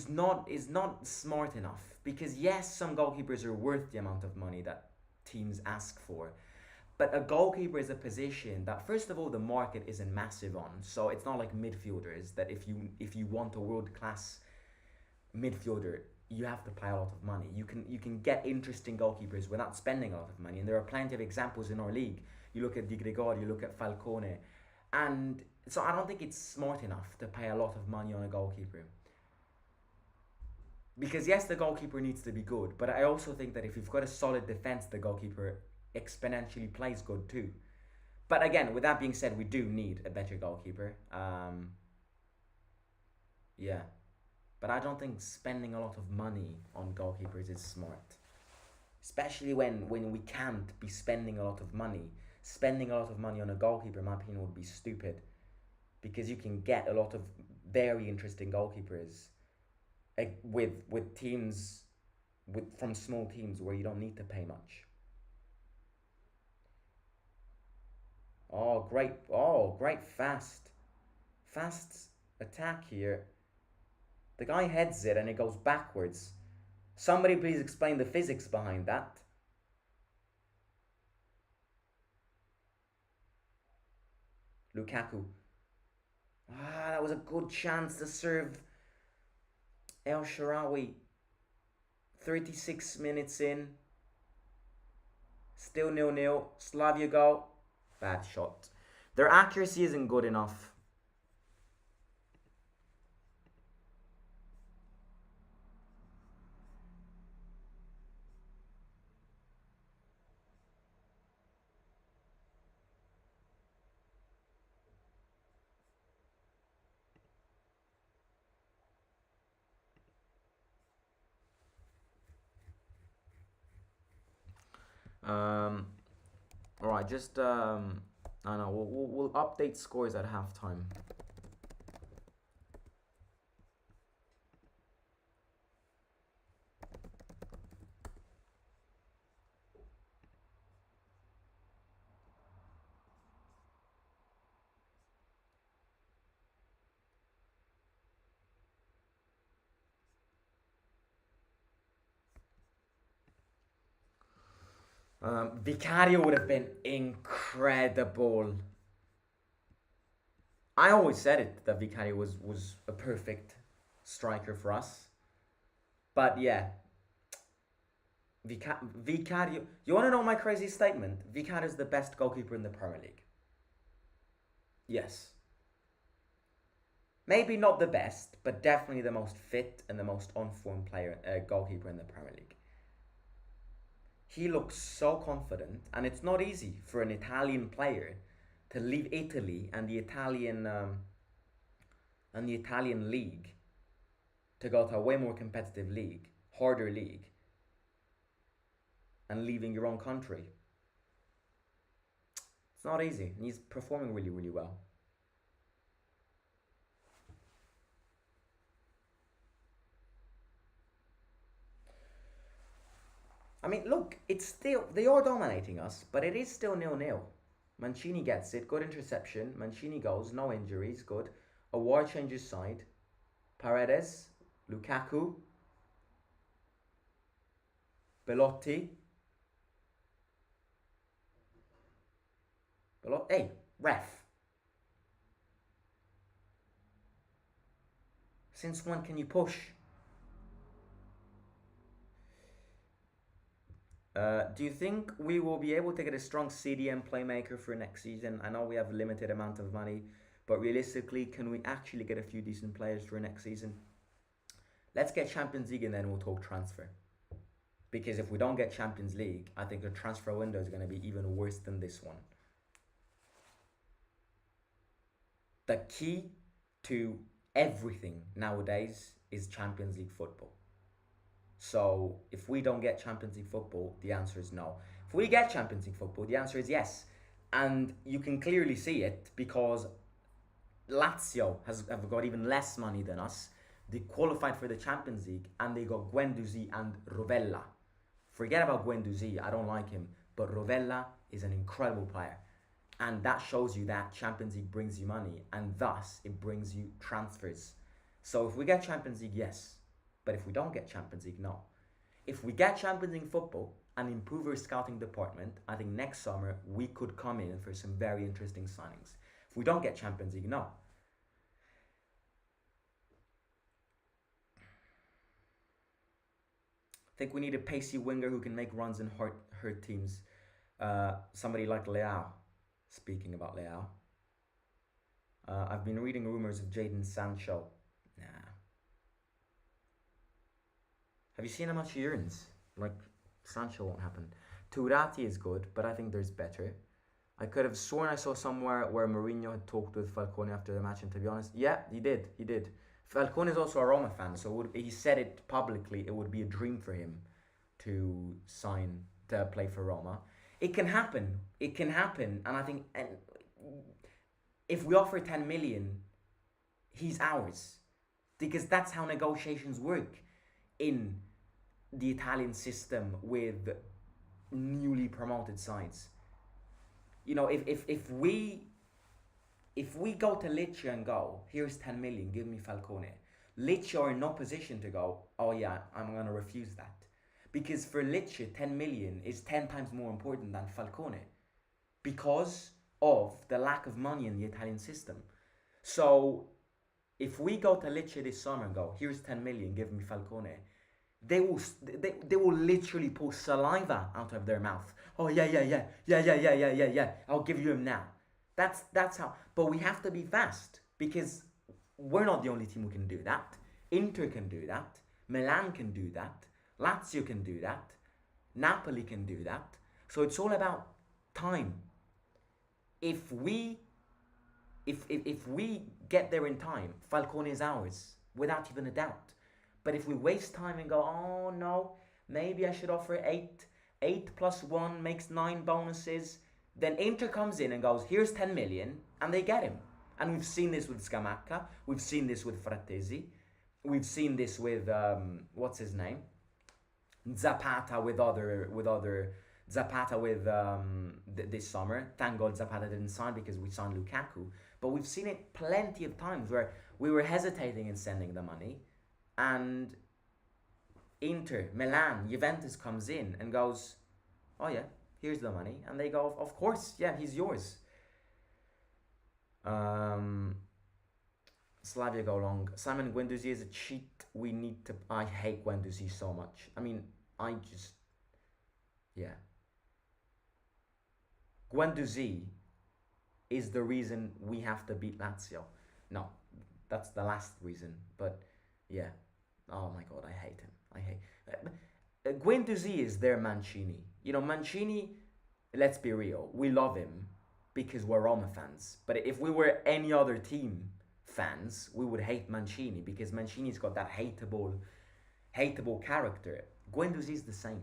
not smart enough, because yes, some goalkeepers are worth the amount of money that teams ask for. But a goalkeeper is a position that, first of all, the market isn't massive on. So it's not like midfielders that if you want a world class midfielder, you have to pay a lot of money. You can get interesting goalkeepers without spending a lot of money, and there are plenty of examples in our league. You look at Di Gregorio, you look at Falcone, and so I don't think it's smart enough to pay a lot of money on a goalkeeper. Because yes, the goalkeeper needs to be good, but I also think that if you've got a solid defense, the goalkeeper exponentially plays good too. But again, with that being said, we do need a better goalkeeper. Yeah, but I don't think spending a lot of money on goalkeepers is smart, especially when we can't be spending a lot of money. Spending a lot of money on a goalkeeper, in my opinion, would be stupid, because you can get a lot of very interesting goalkeepers with teams from small teams where you don't need to pay much. Oh, great, fast attack here. The guy heads it and it goes backwards. Somebody please explain the physics behind that. Lukaku. That was a good chance to serve El Shaarawy. 36 minutes in. Still 0-0. Slavia goal. Bad shot. Their accuracy isn't good enough. Um, All right, just I know we'll update scores at halftime. Vicario would have been incredible. I always said it that Vicario was a perfect striker for us. But yeah, Vicario. You want to know my crazy statement? Vicario is the best goalkeeper in the Premier League. Yes. Maybe not the best, but definitely the most fit and the most on-form player, goalkeeper in the Premier League. He looks so confident, and it's not easy for an Italian player to leave Italy and the Italian league to go to a way more competitive league, harder league, and leaving your own country. It's not easy, and he's performing really, really well. I mean, look, it's still they are dominating us, but it is still 0-0. Mancini gets it, good interception. Mancini goes, no injuries, good. Awar changes side. Paredes, Lukaku, Belotti. Hey, ref. Since when can you push? Do you think we will be able to get a strong CDM playmaker for next season? I know we have a limited amount of money, but realistically, can we actually get a few decent players for next season? Let's get Champions League and then we'll talk transfer. Because if we don't get Champions League, I think the transfer window is going to be even worse than this one. The key to everything nowadays is Champions League football. So if we don't get Champions League football, the answer is no. If we get Champions League football, the answer is yes. And you can clearly see it because Lazio have got even less money than us. They qualified for the Champions League and they got Guendouzi and Rovella. Forget about Guendouzi, I don't like him. But Rovella is an incredible player. And that shows you that Champions League brings you money and thus it brings you transfers. So if we get Champions League, yes. But if we don't get Champions League, no. If we get Champions League football and improve our scouting department, I think next summer we could come in for some very interesting signings. If we don't get Champions League, no. I think we need a pacey winger who can make runs and hurt teams. Somebody like Leao. Speaking about Leao. I've been reading rumors of Jadon Sancho. Nah. Have you seen how much he earns? Like, Sancho won't happen. Turati is good, but I think there's better. I could have sworn I saw somewhere where Mourinho had talked with Falcone after the match, and to be honest, yeah, he did. Falcone is also a Roma fan, so he said it publicly. It would be a dream for him to play for Roma. It can happen. And I think if we offer 10 million, he's ours. Because that's how negotiations work in the Italian system with newly promoted sides. You know, if we go to Lecce and go, here's 10 million, give me Falcone. Lecce are in no position to go, oh yeah, I'm going to refuse that. Because for Lecce, 10 million is 10 times more important than Falcone. Because of the lack of money in the Italian system. So, if we go to Lecce this summer and go, here's 10 million, give me Falcone, they will literally pull saliva out of their mouth. Oh yeah, I'll give you him now. That's how. But we have to be fast because we're not the only team who can do that. Inter can do that. Milan can do that. Lazio can do that. Napoli can do that. So it's all about time. If we get there in time, Falcone is ours without even a doubt. But if we waste time and go, oh no, maybe I should offer 8. 8 plus 1 makes 9 bonuses. Then Inter comes in and goes, here's 10 million, and they get him. And we've seen this with Scamacca. We've seen this with Frattesi. We've seen this with, what's his name? Zapata with Zapata with this summer. Thank God Zapata didn't sign because we signed Lukaku. But we've seen it plenty of times where we were hesitating in sending the money, and Inter, Milan, Juventus comes in and goes, oh yeah, here's the money. And they go, of course, yeah, he's yours. Slavia Goalkeeper. Simon, Guendouzi is a cheat. We need to... I hate Guendouzi so much. I mean, I just... Yeah. Guendouzi is the reason we have to beat Lazio. No, that's the last reason. But, yeah. Oh my God, I hate him. I hate... Guendouzi is their Mancini. You know, Mancini, let's be real, we love him because we're Roma fans. But if we were any other team fans, we would hate Mancini because Mancini's got that hateable character. Guendouzi's the same.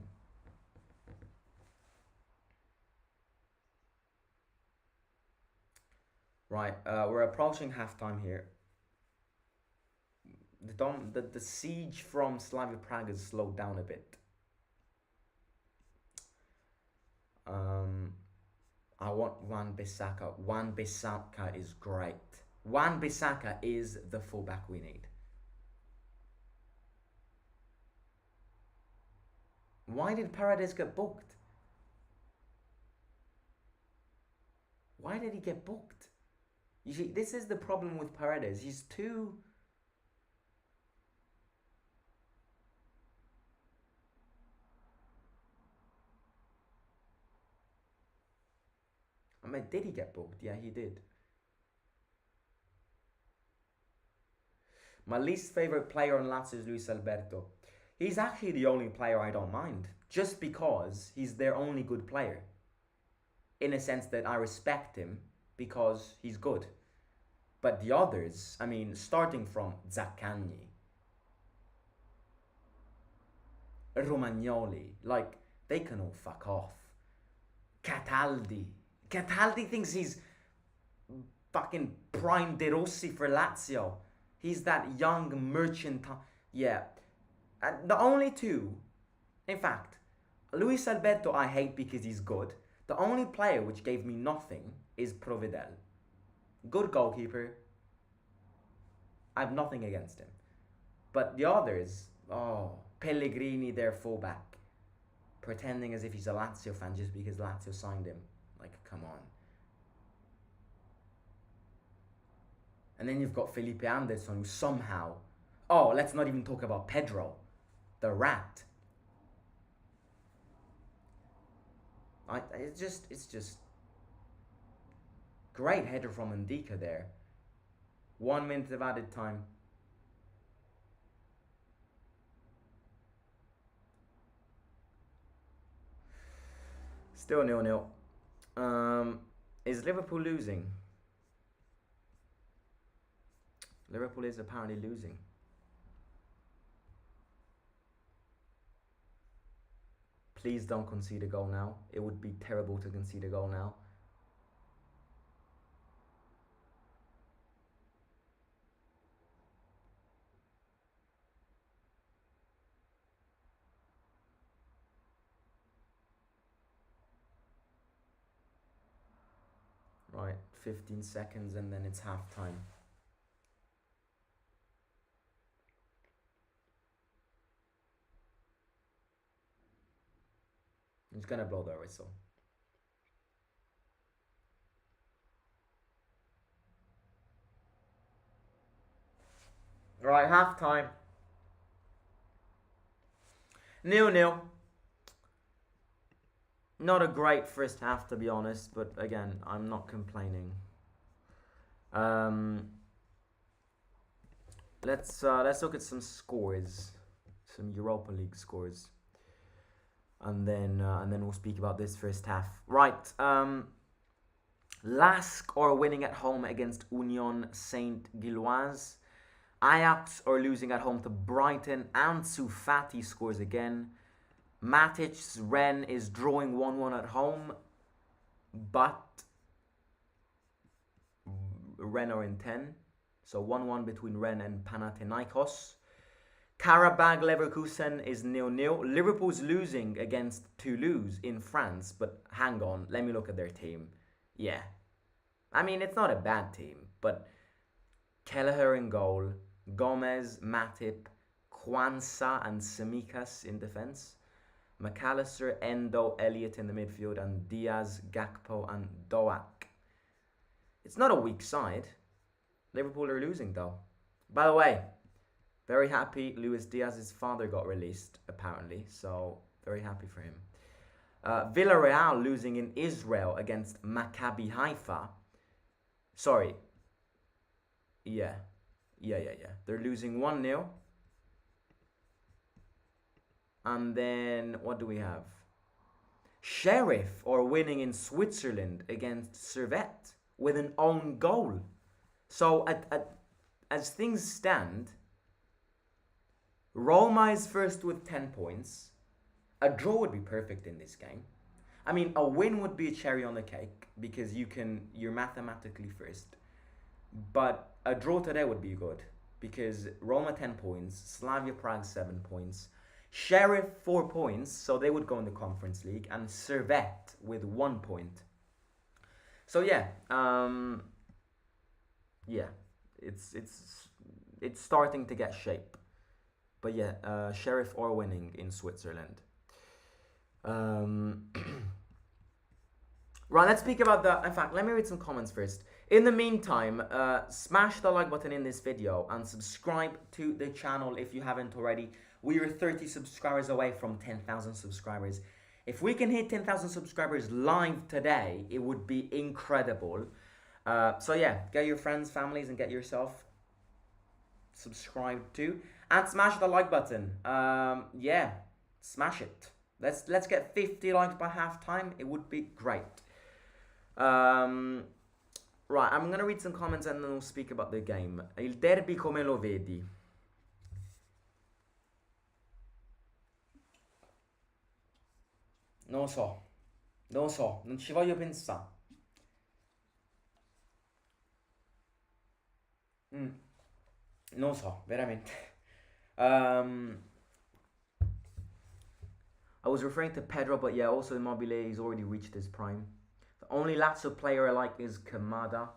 Right, we're approaching halftime here. The siege from Slavia Prague has slowed down a bit. I want Wan-Bissaka. Wan-Bissaka is great. Wan-Bissaka is the fullback we need. Why did Paredes get booked? Why did he get booked? You see, this is the problem with Paredes. He's too... I mean, did he get booked? Yeah, he did. My least favourite player on Lazio is Luis Alberto. He's actually the only player I don't mind. Just because he's their only good player. In a sense that I respect him because he's good. But the others, I mean, starting from Zaccagni, Romagnoli, like, they can all fuck off. Cataldi thinks he's fucking prime De Rossi for Lazio. He's that young merchant. Yeah. And the only two, in fact, Luis Alberto I hate because he's good. The only player which gave me nothing is Provedel. Good goalkeeper. I have nothing against him. But the others, Pellegrini, their fullback, pretending as if he's a Lazio fan just because Lazio signed him. Like, come on. And then you've got Felipe Anderson, who somehow... Oh, let's not even talk about Pedro, the rat. It's just... Great header from Ndika there. 1 minute of added time. Still 0-0. Is Liverpool losing? Liverpool is apparently losing. Please don't concede a goal now. It would be terrible to concede a goal now. Right, 15 seconds and then it's half time. He's gonna blow the whistle. Right, half time. 0-0. Not a great first half, to be honest, but again, I'm not complaining. Let's look at some scores, some Europa League scores, and then we'll speak about this first half. Right, Lask are winning at home against Union Saint-Gilloise. Ajax are losing at home to Brighton. Ansu Fati scores again. Matic's Rennes is drawing 1-1 at home. but Rennes are in 10. So 1-1 between Rennes and Panathinaikos. Karabag Leverkusen is 0-0. Liverpool's losing against Toulouse in France, but hang on, let me look at their team. Yeah. I mean, it's not a bad team, but Kelleher in goal, Gomez, Matip, Kwanzaa and Semikas in defence, McAllister, Endo, Elliott in the midfield, and Diaz, Gakpo and Doak. It's not a weak side. Liverpool are losing though. By the way, very happy Luis Diaz's father got released, apparently, so very happy for him. Villarreal losing in Israel against Maccabi Haifa. Sorry. Yeah. They're losing 1-0. And then, what do we have? Sheriff are winning in Switzerland against Servette with an own goal. So, as things stand, Roma is first with 10 points. A draw would be perfect in this game. I mean, a win would be a cherry on the cake because you're mathematically first. But a draw today would be good because Roma 10 points, Slavia Prague 7 points, Sheriff 4 points, so they would go in the Conference League, and Servette with 1 point. So yeah, it's starting to get shape. But yeah, Sheriff are winning in Switzerland. Right, let's speak about in fact, let me read some comments first. In the meantime, smash the like button in this video and subscribe to the channel if you haven't already. We are 30 subscribers away from 10,000 subscribers. If we can hit 10,000 subscribers live today, it would be incredible. So yeah, get your friends, families, and get yourself subscribed too. And smash the like button. Yeah, smash it. Let's get 50 likes by halftime. It would be great. Right, I'm gonna read some comments and then we'll speak about the game. Il derby come lo vedi? Non so, non ci voglio pensare. Non so, veramente. I was referring to Pedro, but yeah, also Immobile, he's already reached his prime. The only Lazio player I like is Kamada.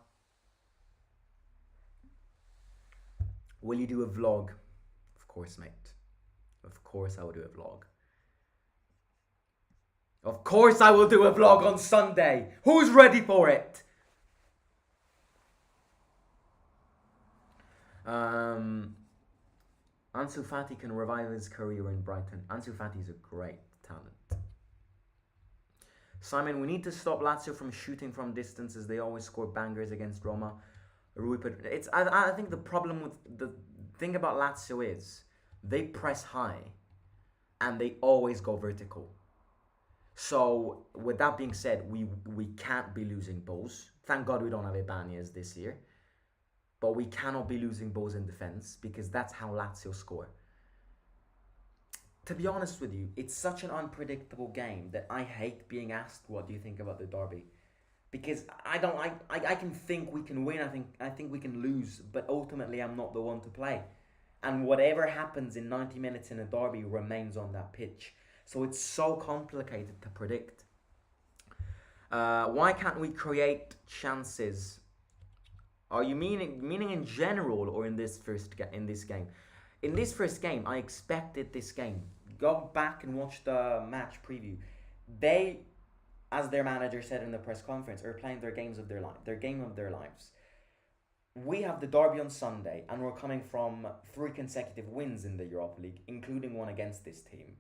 Will you do a vlog? Of course, mate. Of course I will do a vlog. Of course I will do a vlog on Sunday. Who's ready for it? Ansu Fati can revive his career in Brighton. Ansu Fati is a great talent. Simon, we need to stop Lazio from shooting from distances. They always score bangers against Roma. I think the problem with the thing about Lazio is they press high and they always go vertical. So with that being said, we can't be losing balls. Thank God we don't have Ibanez this year. But we cannot be losing balls in defense because that's how Lazio score. To be honest with you, it's such an unpredictable game that I hate being asked what do you think about the derby. Because I can think we can win, I think we can lose, but ultimately I'm not the one to play. And whatever happens in 90 minutes in a derby remains on that pitch. So it's so complicated to predict. Why can't we create chances? Are you meaning in general or in this game? In this first game, I expected this game. Go back and watch the match preview. They, as their manager said in the press conference, are playing their game of their lives. We have the derby on Sunday, and we're coming from 3 consecutive wins in the Europa League, including one against this team.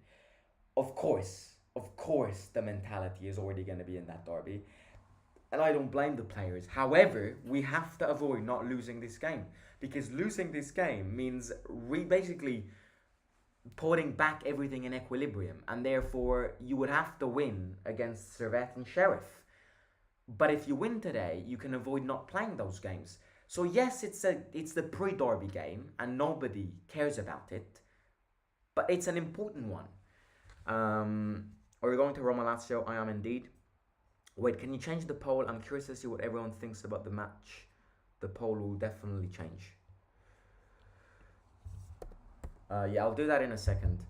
Of course, the mentality is already going to be in that derby. And I don't blame the players. However, we have to avoid not losing this game. Because losing this game means basically putting back everything in equilibrium. And therefore, you would have to win against Servette and Sheriff. But if you win today, you can avoid not playing those games. So yes, it's the pre-derby game. And nobody cares about it. But it's an important one. Are you going to Roma Lazio? I am indeed. Wait, can you change the poll? I'm curious to see what everyone thinks about the match. The poll will definitely change. Yeah, I'll do that in a second.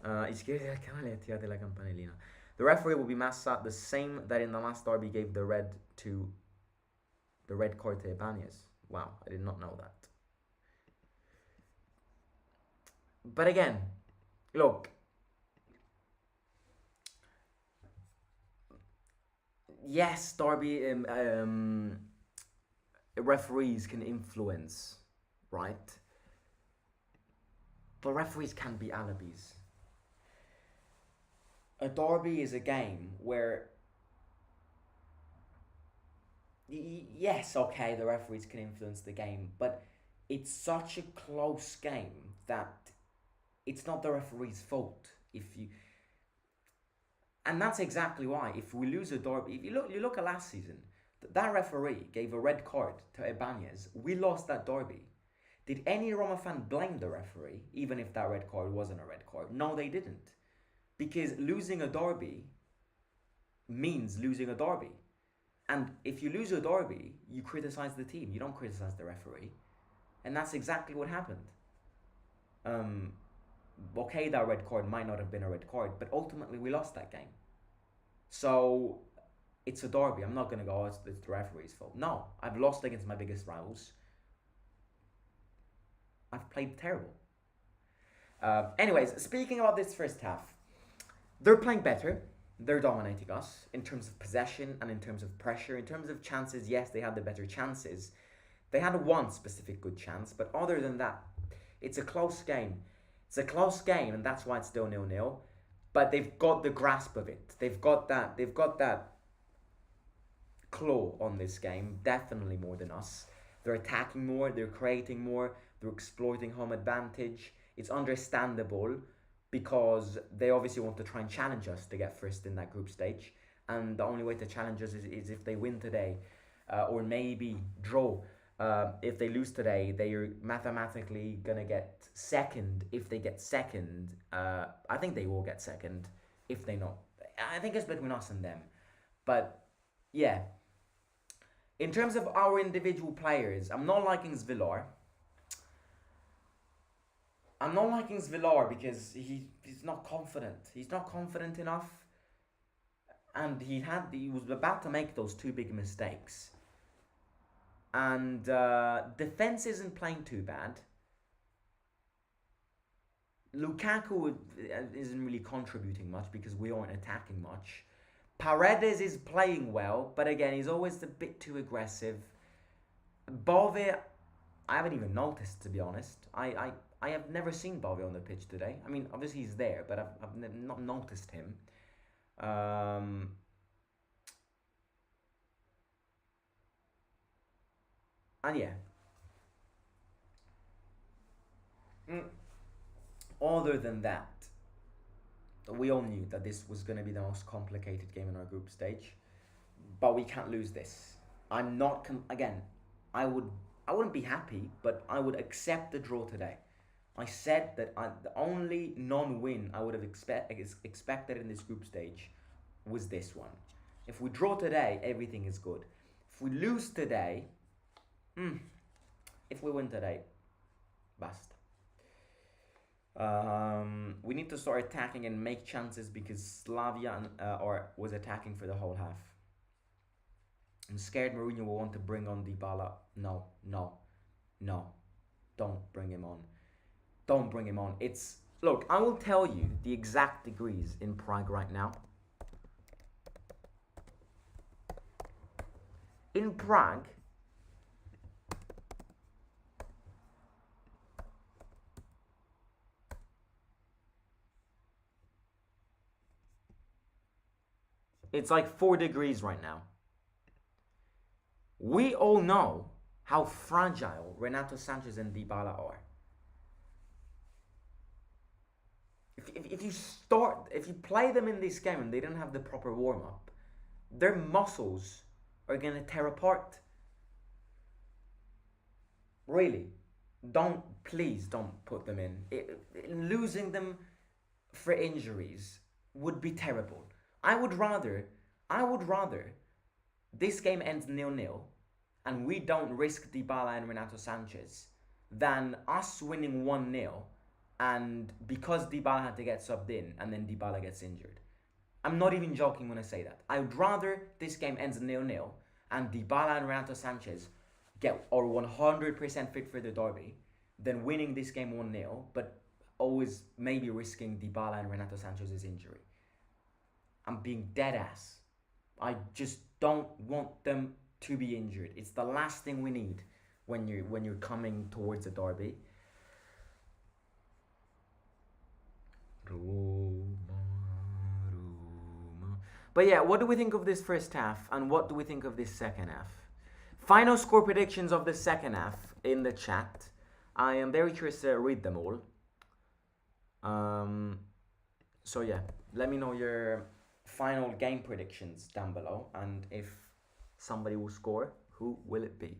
Iscriviti al canale e attivate la campanellina. The referee will be Massa, the same that in the last derby gave the red card to Ibanez. Wow, I did not know that. But again, look. Yes, derby referees can influence, right? But referees can be alibis. A derby is a game where, yes, okay, the referees can influence the game, but it's such a close game that it's not the referee's fault and that's exactly why if we lose a derby, if you look at last season, that referee gave a red card to Ibanez. We lost that derby. Did any Roma fan blame the referee, even if that red card wasn't a red card? No, they didn't. Because losing a derby means losing a derby. And if you lose a derby, you criticize the team. You don't criticize the referee. And that's exactly what happened. Okay, that red card might not have been a red card, but ultimately we lost that game. So it's a derby. I'm not going to go, it's the referee's fault. No, I've lost against my biggest rivals. I've played terrible. Anyways, speaking about this first half, they're playing better. They're dominating us in terms of possession and in terms of pressure. In terms of chances, yes, they had the better chances. They had one specific good chance, but other than that, it's a close game. It's a close game, and that's why it's still 0-0. But they've got the grasp of it. They've got that claw on this game, definitely more than us. They're attacking more, they're creating more, they're exploiting home advantage. It's understandable because they obviously want to try and challenge us to get first in that group stage. And the only way to challenge us is if they win today, or maybe draw. If they lose today, they are mathematically going to get second. If they get second, I think they will get second. If they not, I think it's between us and them. But yeah, in terms of our individual players, I'm not liking Zvilar. I'm not liking Zvilar because he's not confident. He's not confident enough, and he was about to make those two big mistakes. And defense isn't playing too bad. Lukaku isn't really contributing much because we aren't attacking much. Paredes is playing well, but again, he's always a bit too aggressive. Bove, I haven't even noticed, to be honest. I have never seen Bove on the pitch today. I mean, obviously he's there, but I've not noticed him. And yeah. Other than that, we all knew that this was going to be the most complicated game in our group stage, but we can't lose this. I'm not again. I wouldn't be happy, but I would accept the draw today. I said that the only non-win I would have expected in this group stage was this one. If we draw today, everything is good. If we lose today, if we win today, basta. We need to start attacking and make chances because Slavia was attacking for the whole half. I'm scared Mourinho will want to bring on Dybala. No. Don't bring him on. Don't bring him on. Look, I will tell you the exact degrees in Prague right now. In Prague, it's like 4 degrees right now. We all know how fragile Renato Sanchez and Dybala are. If you play them in this game and they don't have the proper warm-up, their muscles are going to tear apart. Really. Please don't put them in. Losing them for injuries would be terrible. I would rather I would rather this game ends 0-0 and we don't risk Dybala and Renato Sanchez than us winning 1-0 and because Dybala had to get subbed in and then Dybala gets injured. I'm not even joking when I say that. I would rather this game ends 0-0 and Dybala and Renato Sanchez are 100% fit for the derby than winning this game 1-0 but always maybe risking Dybala and Renato Sanchez's injury. I'm being dead ass. I just don't want them to be injured. It's the last thing we need when you're coming towards a derby. But yeah, what do we think of this first half and what do we think of this second half? Final score predictions of the second half in the chat. I am very curious to read them all. So yeah, let me know your final game predictions down below, and if somebody will score, who will it be?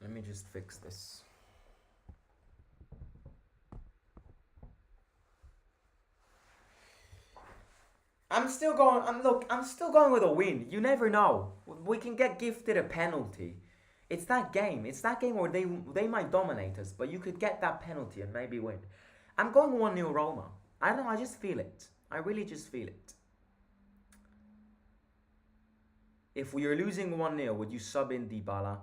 Let me just fix this. I'm still going with a win. You never know. We can get gifted a penalty. It's that game. It's that game where they might dominate us, but you could get that penalty and maybe win. I'm going 1-0 Roma. I don't know, I just feel it. I really just feel it. If we are losing 1-0, would you sub in Dybala?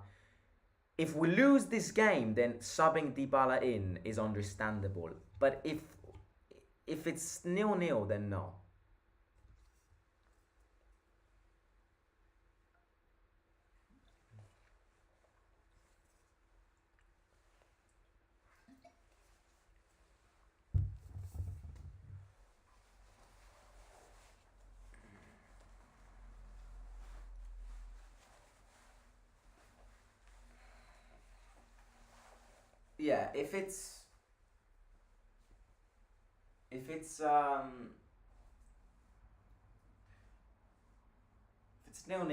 If we lose this game, then subbing Dybala in is understandable. But if it's 0-0, then no. Yeah, if it's 0-0,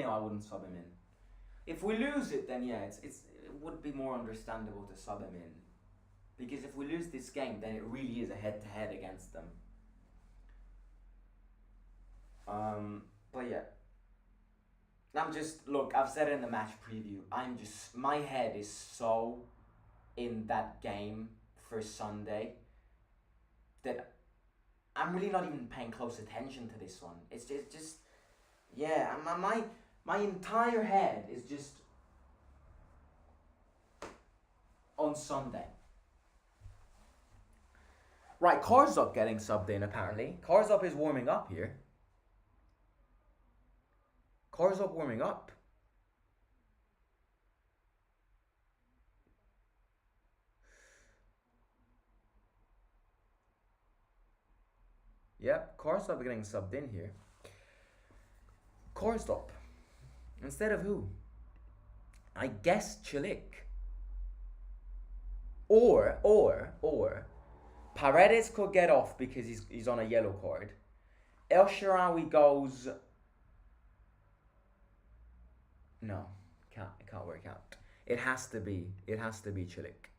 I wouldn't sub him in. If we lose it, then yeah, it would be more understandable to sub him in, because if we lose this game, then it really is a head-to-head against them. But yeah, I've said it in the match preview. My head is so in that game for Sunday that I'm really not even paying close attention to this one. It's just yeah, my entire head is just on Sunday. Right, Karsdorp getting subbed in apparently. Karsdorp is warming up here. Karsdorp warming up. Yep, Karsdorp getting subbed in here. Karsdorp. Instead of who? I guess Chilik. Or Paredes could get off because he's on a yellow card. El Shaarawy goes. No, it can't work out. It has to be Chilik.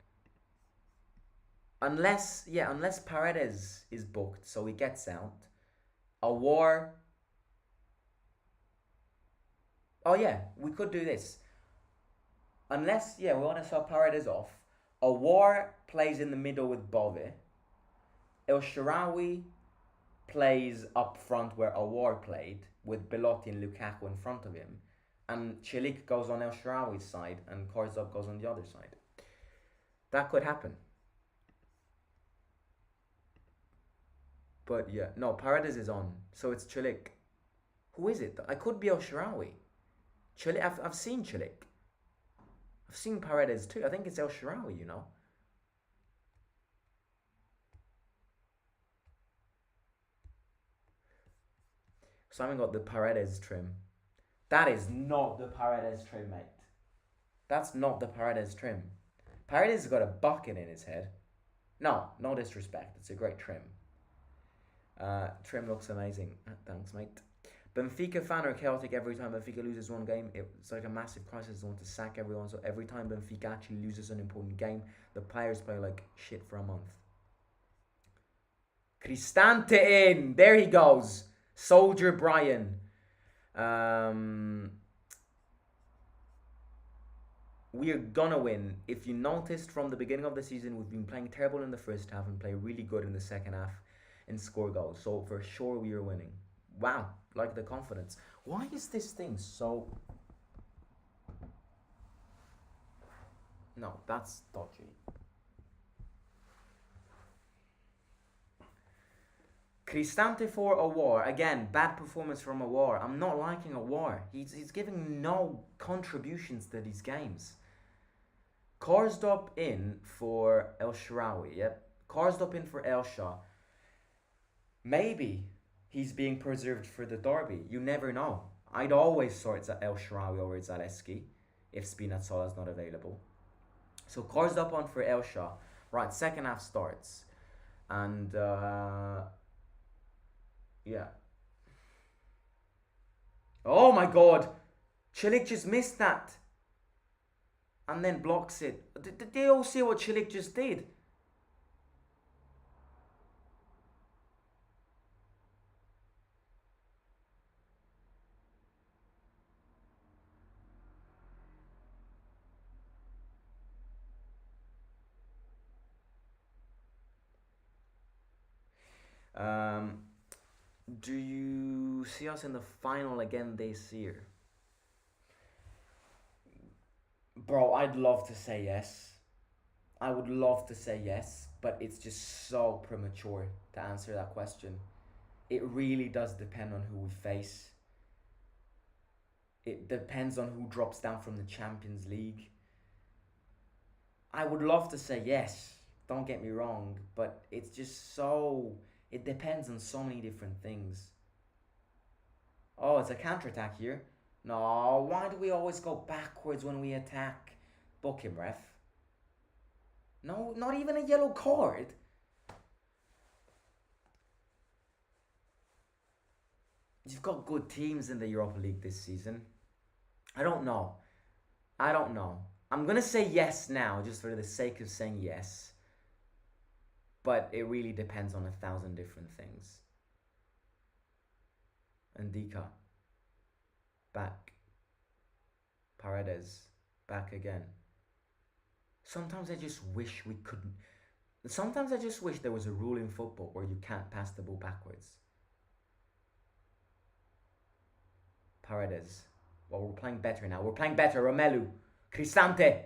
Unless Paredes is booked, so he gets out. Awar. Oh yeah, we could do this. Unless we want to sub Paredes off. Awar plays in the middle with Bove. El Shaarawy plays up front where Awar played, with Belotti and Lukaku in front of him. And Chilik goes on El Shaarawy's side and Karsdorp goes on the other side. That could happen. But yeah, no, Paredes is on, so it's Chilik. Who is it? I could be El Shaarawy. Chilik, I've seen Chilik. I've seen Paredes too. I think it's El Shaarawy, you know. Simon got the Paredes trim. That is not the Paredes trim, mate. That's not the Paredes trim. Paredes has got a bucket in his head. No disrespect. It's a great trim. Trim looks amazing. Thanks, mate. Benfica fan are chaotic every time Benfica loses one game. It's like a massive crisis. They want to sack everyone. So every time Benfica actually loses an important game, the players play like shit for a month. Cristante in. There he goes. Soldier Brian. We are gonna win. If you noticed from the beginning of the season, we've been playing terrible in the first half and play really good in the second half and score goals. So for sure we are winning. Wow, like the confidence. Why is this thing so... No, that's dodgy. Cristante for Awar. Again, bad performance from Awar. I'm not liking Awar. He's giving no contributions to these games. Karsdorp in for El Shaarawy. Yep. Karsdorp in for El Shah. Maybe he's being preserved for the derby. You never know. I'd always sort El Shaarawy over Zaleski if Spinazzola's not available. So Karsdorp on for El Shah. Right, second half starts. And... yeah. Oh my god! Chilik just missed that. And then blocks it. Did they all see what Chilik just did? Do you see us in the final again this year? Bro, I'd love to say yes. I would love to say yes, but it's just so premature to answer that question. It really does depend on who we face. It depends on who drops down from the Champions League. I would love to say yes, don't get me wrong, but it's just so... It depends on so many different things. Oh, it's a counter-attack here. No, why do we always go backwards when we attack? Book him, ref. No, not even a yellow card. You've got good teams in the Europa League this season. I don't know. I'm going to say yes now, just for the sake of saying yes. But it really depends on 1,000 different things. Ndika. Back. Paredes. Back again. Sometimes I just wish we couldn't. Sometimes I just wish there was a rule in football where you can't pass the ball backwards. Paredes. Well, we're playing better now. We're playing better. Romelu. Cristante.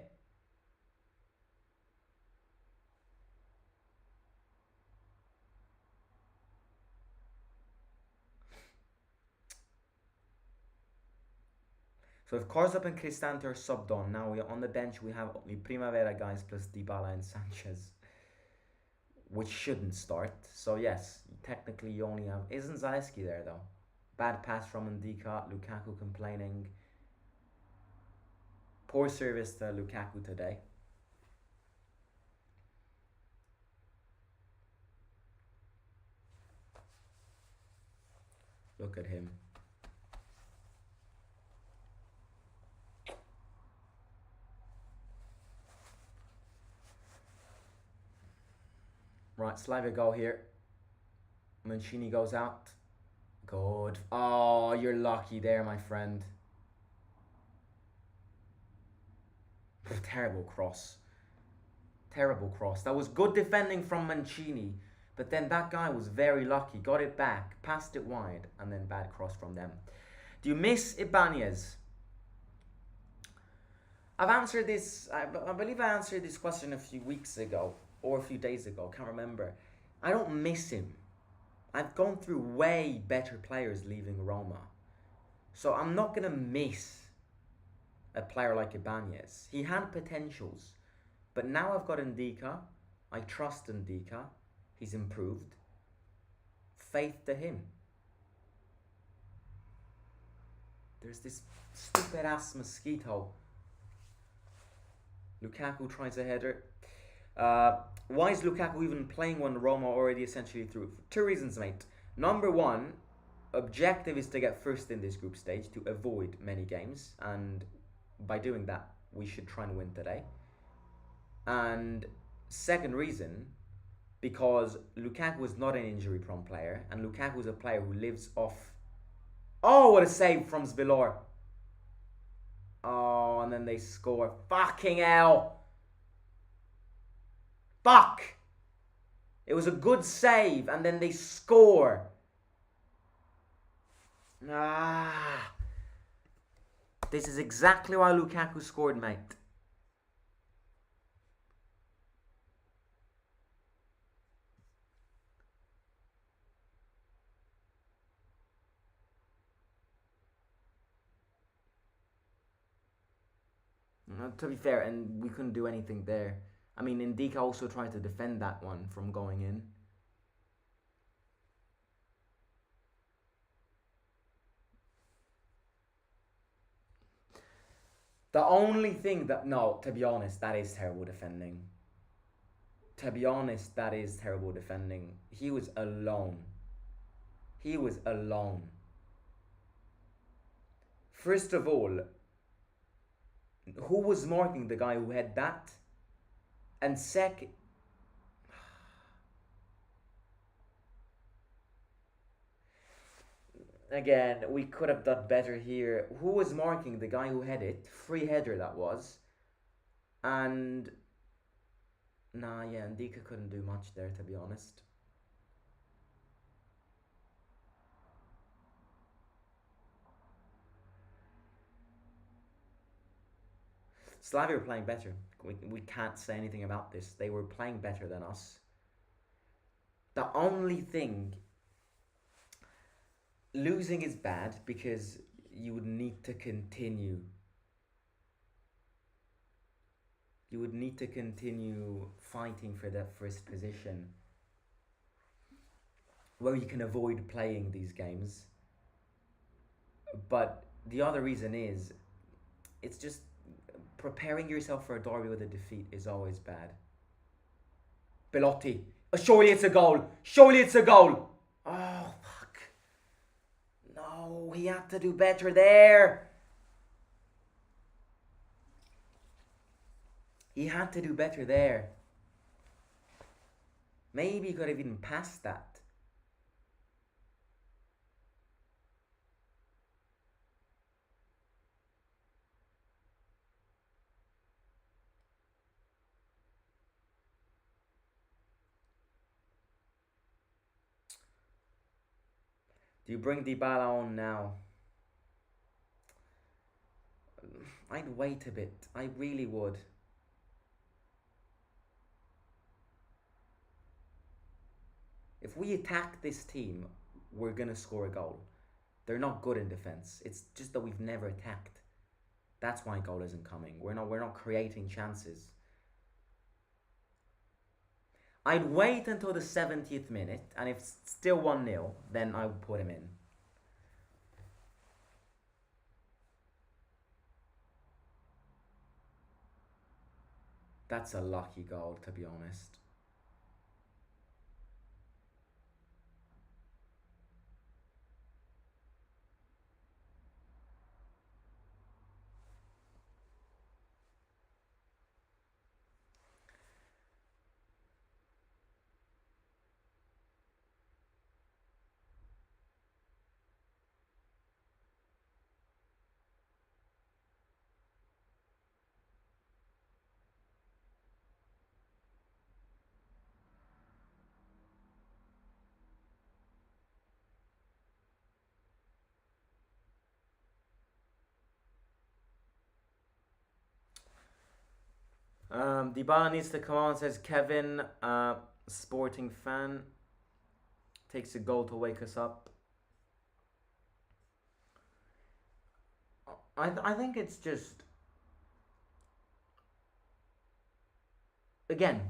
So if Karsdorp and Cristante are subbed on, now on the bench we have only Primavera guys plus Dybala and Sanchez, which shouldn't start. So yes, technically you only have... Isn't Zaleski there though? Bad pass from Ndika, Lukaku complaining. Poor service to Lukaku today. Look at him. Right, Slavia goal here. Mancini goes out. Good. Oh, you're lucky there, my friend. Terrible cross. Terrible cross. That was good defending from Mancini, but then that guy was very lucky. Got it back, passed it wide, and then bad cross from them. Do you miss Ibanez? I've answered this, I believe I answered this question a few weeks ago, or a few days ago, can't remember. I don't miss him. I've gone through way better players leaving Roma. So I'm not going to miss a player like Ibanez. He had potentials. But now I've got Ndika. I trust Ndika. He's improved. Faith to him. There's this stupid ass mosquito. Lukaku tries a header. Why is Lukaku even playing when Roma already essentially through? For two reasons, mate. Number one, objective is to get first in this group stage to avoid many games, and by doing that, we should try and win today. And second reason, because Lukaku is not an injury-prone player, and Lukaku is a player who lives off. Oh, what a save from Zbilor! Oh, and then they score. Fucking hell! Fuck! It was a good save, and then they score. Ah. This is exactly why Lukaku scored, mate. To be fair, and we couldn't do anything there. I mean, Indika also tried to defend that one from going in. The only thing that... No, to be honest, that is terrible defending. To be honest, that is terrible defending. He was alone. He was alone. First of all, who was marking the guy who had that? And second... Again, we could have done better here. Who was marking the guy who had it? Free header that was. And... Nah, yeah, Ndika couldn't do much there, to be honest. Slavia were playing better. We can't say anything about this. They were playing better than us. The only thing... Losing is bad because you would need to continue. You would need to continue fighting for that first position, where you can avoid playing these games. But the other reason is, it's just preparing yourself for a derby with a defeat is always bad. Belotti. Oh, surely it's a goal. Surely it's a goal. Oh, fuck. No, he had to do better there. He had to do better there. Maybe he could have even passed that. Do you bring Dybala on now? I'd wait a bit. I really would. If we attack this team, we're going to score a goal. They're not good in defense. It's just that we've never attacked. That's why goal isn't coming. We're not creating chances. I'd wait until the 70th minute, and if it's still 1-0, then I would put him in. That's a lucky goal, to be honest. Dybala needs to come on, says Kevin, sporting fan. Takes a goal to wake us up. I think it's just... Again,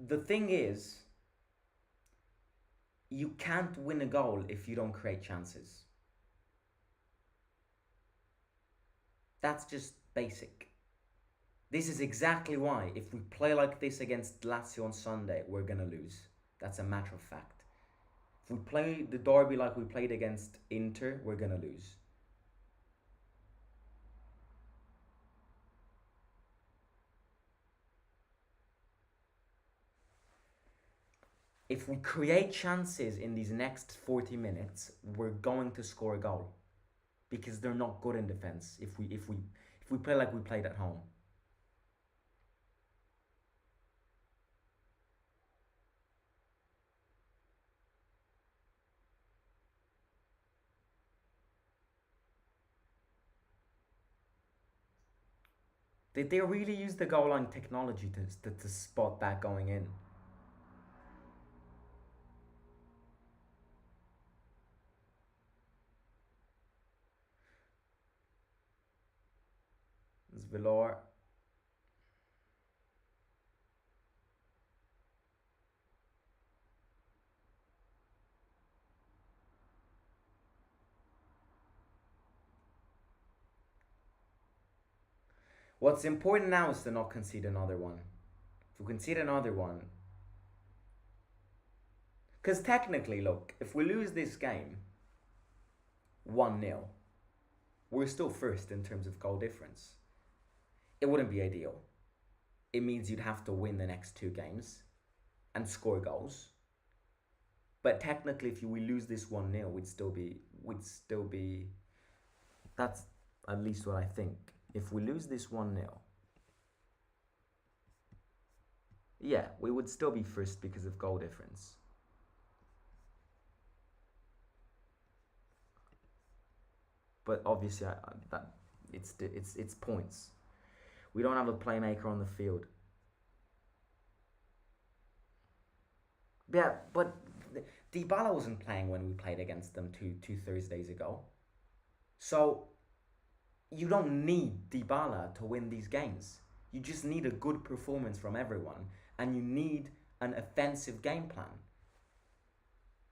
the thing is, you can't win a goal if you don't create chances. That's just basic. This is exactly why if we play like this against Lazio on Sunday, we're gonna lose. That's a matter of fact. If we play the derby like we played against Inter, we're gonna lose. If we create chances in these next 40 minutes, we're going to score a goal because they're not good in defense. If we play like we played at home. Did they really use the goal line technology to spot that going in? It's Villar. What's important now is to not concede another one. If we concede another one, because technically, look, if we lose this game 1-0, we're still first in terms of goal difference. It wouldn't be ideal. It means you'd have to win the next two games and score goals. But technically, if we lose this 1-0, we'd still be. That's at least what I think. If we lose this 1-0, yeah, we would still be first because of goal difference. But obviously, that it's points. We don't have a playmaker on the field. Yeah, but Dybala wasn't playing when we played against them two Thursdays ago. So you don't need Dybala to win these games. You just need a good performance from everyone, and you need an offensive game plan.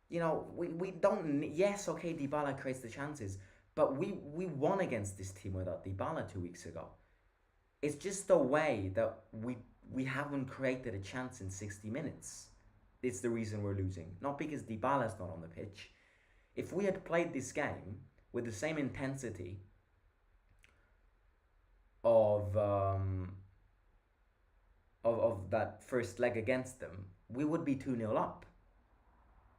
We don't. Yes, okay, Dybala creates the chances, but we won against this team without Dybala 2 weeks ago. It's just the way that we haven't created a chance in 60 minutes. It's the reason we're losing, not because Dybala's not on the pitch. If we had played this game with the same intensity of that first leg against them, we would be 2-0 up.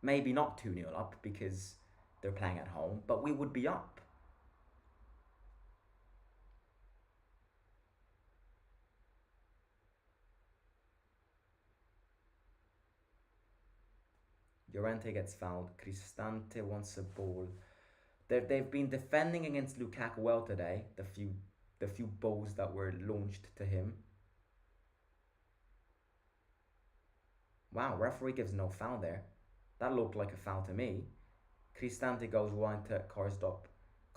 Maybe not 2-0 up because they're playing at home, but we would be up. Llorente gets fouled. Cristante wants a ball. They've been defending against Lukaku well today. The few balls that were launched to him. Wow, referee gives no foul there. That looked like a foul to me. Cristante goes wide to Karsdorp.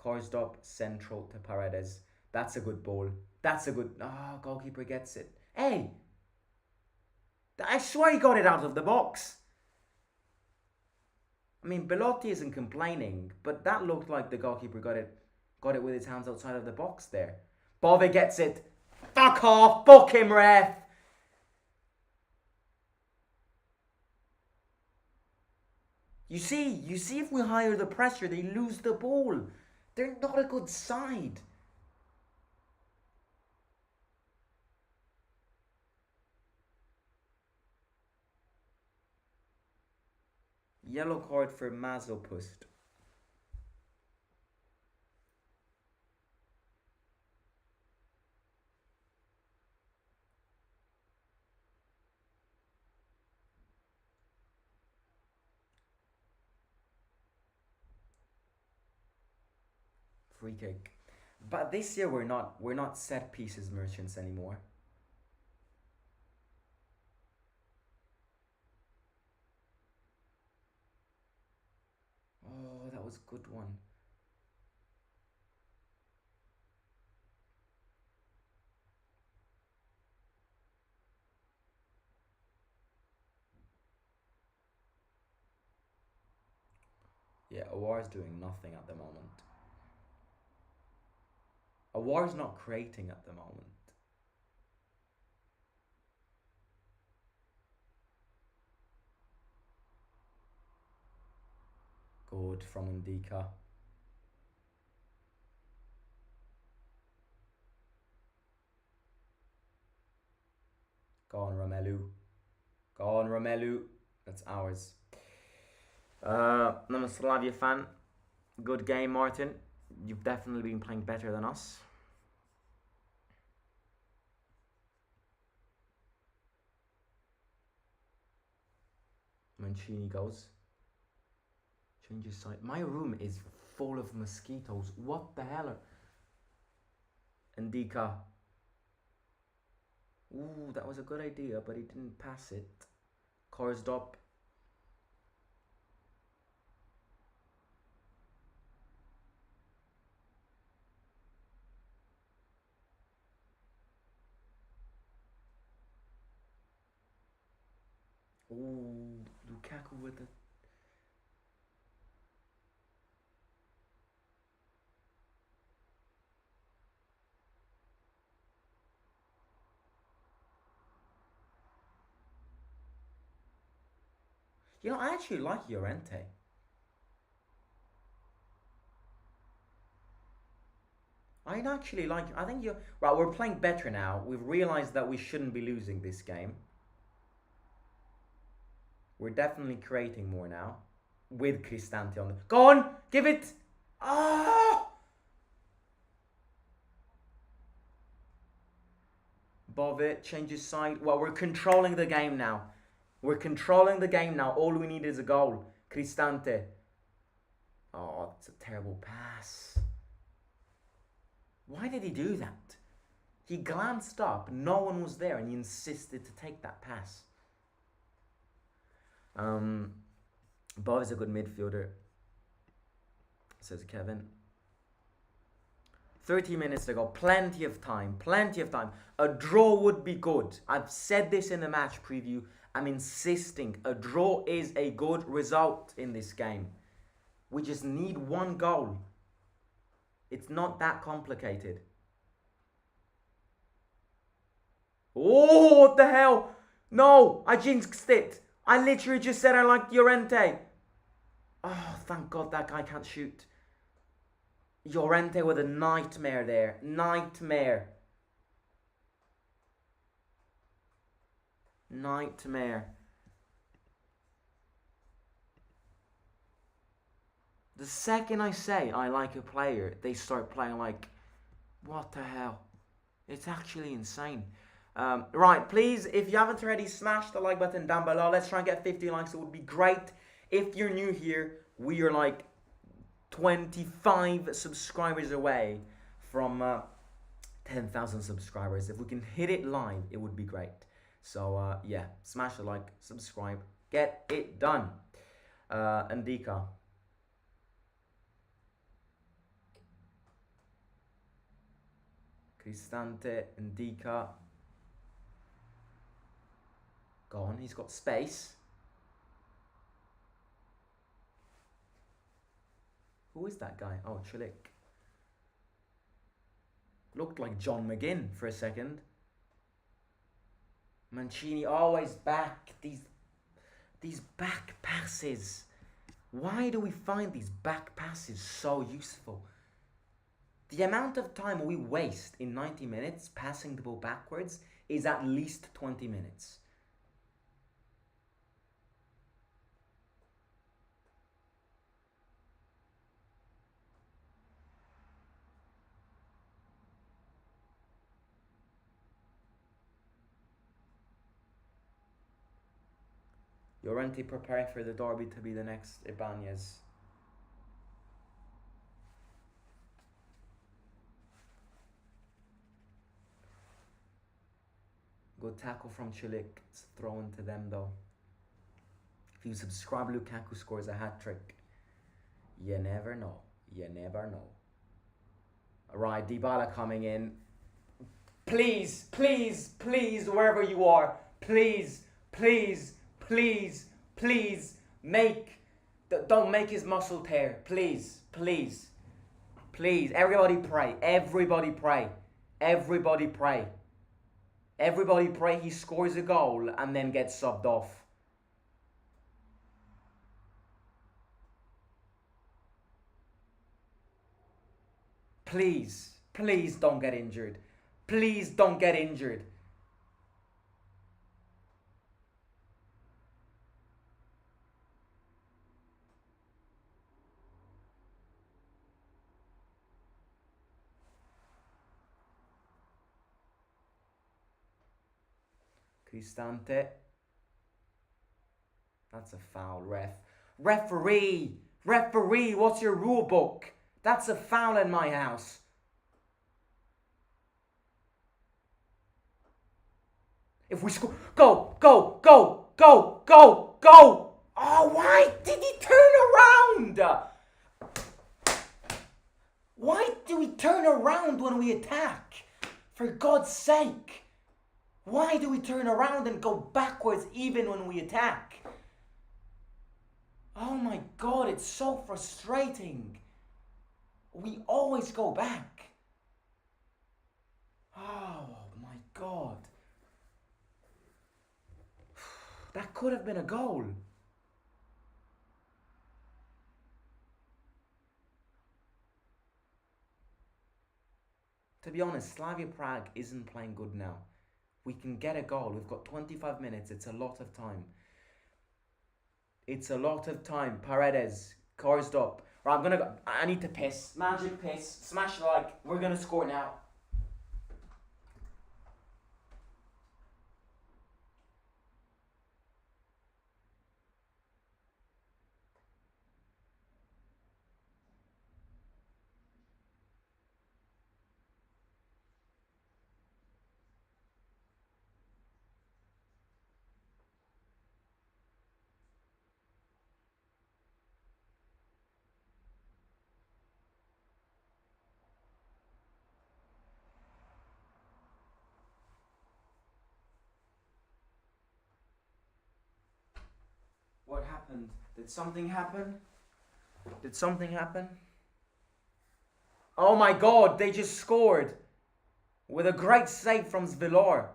Karsdorp central to Paredes. That's a good ball. That's a good. Oh, goalkeeper gets it. Hey! I swear he got it out of the box. I mean, Belotti isn't complaining, but that looked like the goalkeeper got it with his hands outside of the box there. Bove gets it. Fuck off! Fuck him, ref! You see if we hire the pressure, they lose the ball. They're not a good side. Yellow card for Mazopust. Free kick. But this year we're not set pieces merchants anymore. Oh, that was a good one. Yeah, Awar's doing nothing at the moment. A war's not creating at the moment. Good from Ndika. Go on, Romelu. Go on, Romelu. That's ours. I'm a Slavia fan. Good game, Martin. You've definitely been playing better than us. Mancini goes. Changes side. My room is full of mosquitoes. What the hell? Ndika. Ooh, that was a good idea, but he didn't pass it. Korsdop. Ooh, Lukaku with it. You know, I actually like Llorente. I think you're right. We're playing better now. We've realized that we shouldn't be losing this game. We're definitely creating more now. With Cristante on the... Go on! Give it! Ah! Bove changes side. Well, we're controlling the game now. We're controlling the game now. All we need is a goal. Cristante. Oh, it's a terrible pass. Why did he do that? He glanced up, no one was there, and he insisted to take that pass. Bob is a good midfielder, says Kevin. 30 minutes to go. Plenty of time. Plenty of time. A draw would be good. I've said this in the match preview. I'm insisting. A draw is a good result in this game. We just need one goal. It's not that complicated. Oh, what the hell? No, I jinxed it. I literally just said I liked Llorente. Oh, thank God that guy can't shoot. Llorente with a nightmare there. Nightmare. Nightmare. The second I say I like a player, they start playing like, what the hell? It's actually insane. Right, please, if you haven't already, smash the like button down below. Let's try and get 50 likes. It would be great. If you're new here, we are like 25 subscribers away from 10,000 subscribers. If we can hit it live, it would be great. So, yeah, smash the like, subscribe, get it done. Ndika. Cristante, Ndika. Go on, he's got space. Who is that guy? Oh, Chilik. Looked like John McGinn for a second. Mancini always back. These back passes. Why do we find these back passes so useful? The amount of time we waste in 90 minutes passing the ball backwards is at least 20 minutes. Llorente preparing for the derby to be the next Ibanez. Good tackle from Chilik. It's thrown to them though. If you subscribe, Lukaku scores a hat-trick. You never know. You never know. Alright, Dybala coming in. Please, please, please, wherever you are, please, please, please, please, don't make his muscle tear. Please, please, Please, everybody pray. Everybody pray. Everybody pray. Everybody pray he scores a goal and then gets subbed off. Please, please don't get injured. Please don't get injured. Cristante. That's a foul, ref. Referee! Referee, what's your rule book? That's a foul in my house. If we score... Go! Go! Go! Go! Go! Go! Oh, why did he turn around? Why do we turn around when we attack? For God's sake. Why do we turn around and go backwards even when we attack? Oh my God, it's so frustrating. We always go back. Oh my God. That could have been a goal. To be honest, Slavia Prague isn't playing good now. We can get a goal. We've got 25 minutes. It's a lot of time. It's a lot of time. Paredes, coursed up. Right, I'm gonna go. I need to piss. Magic piss. Smash like. We're gonna score now. What happened? Did something happen? Did something happen? Oh my God, they just scored. With a great save from Zvilor.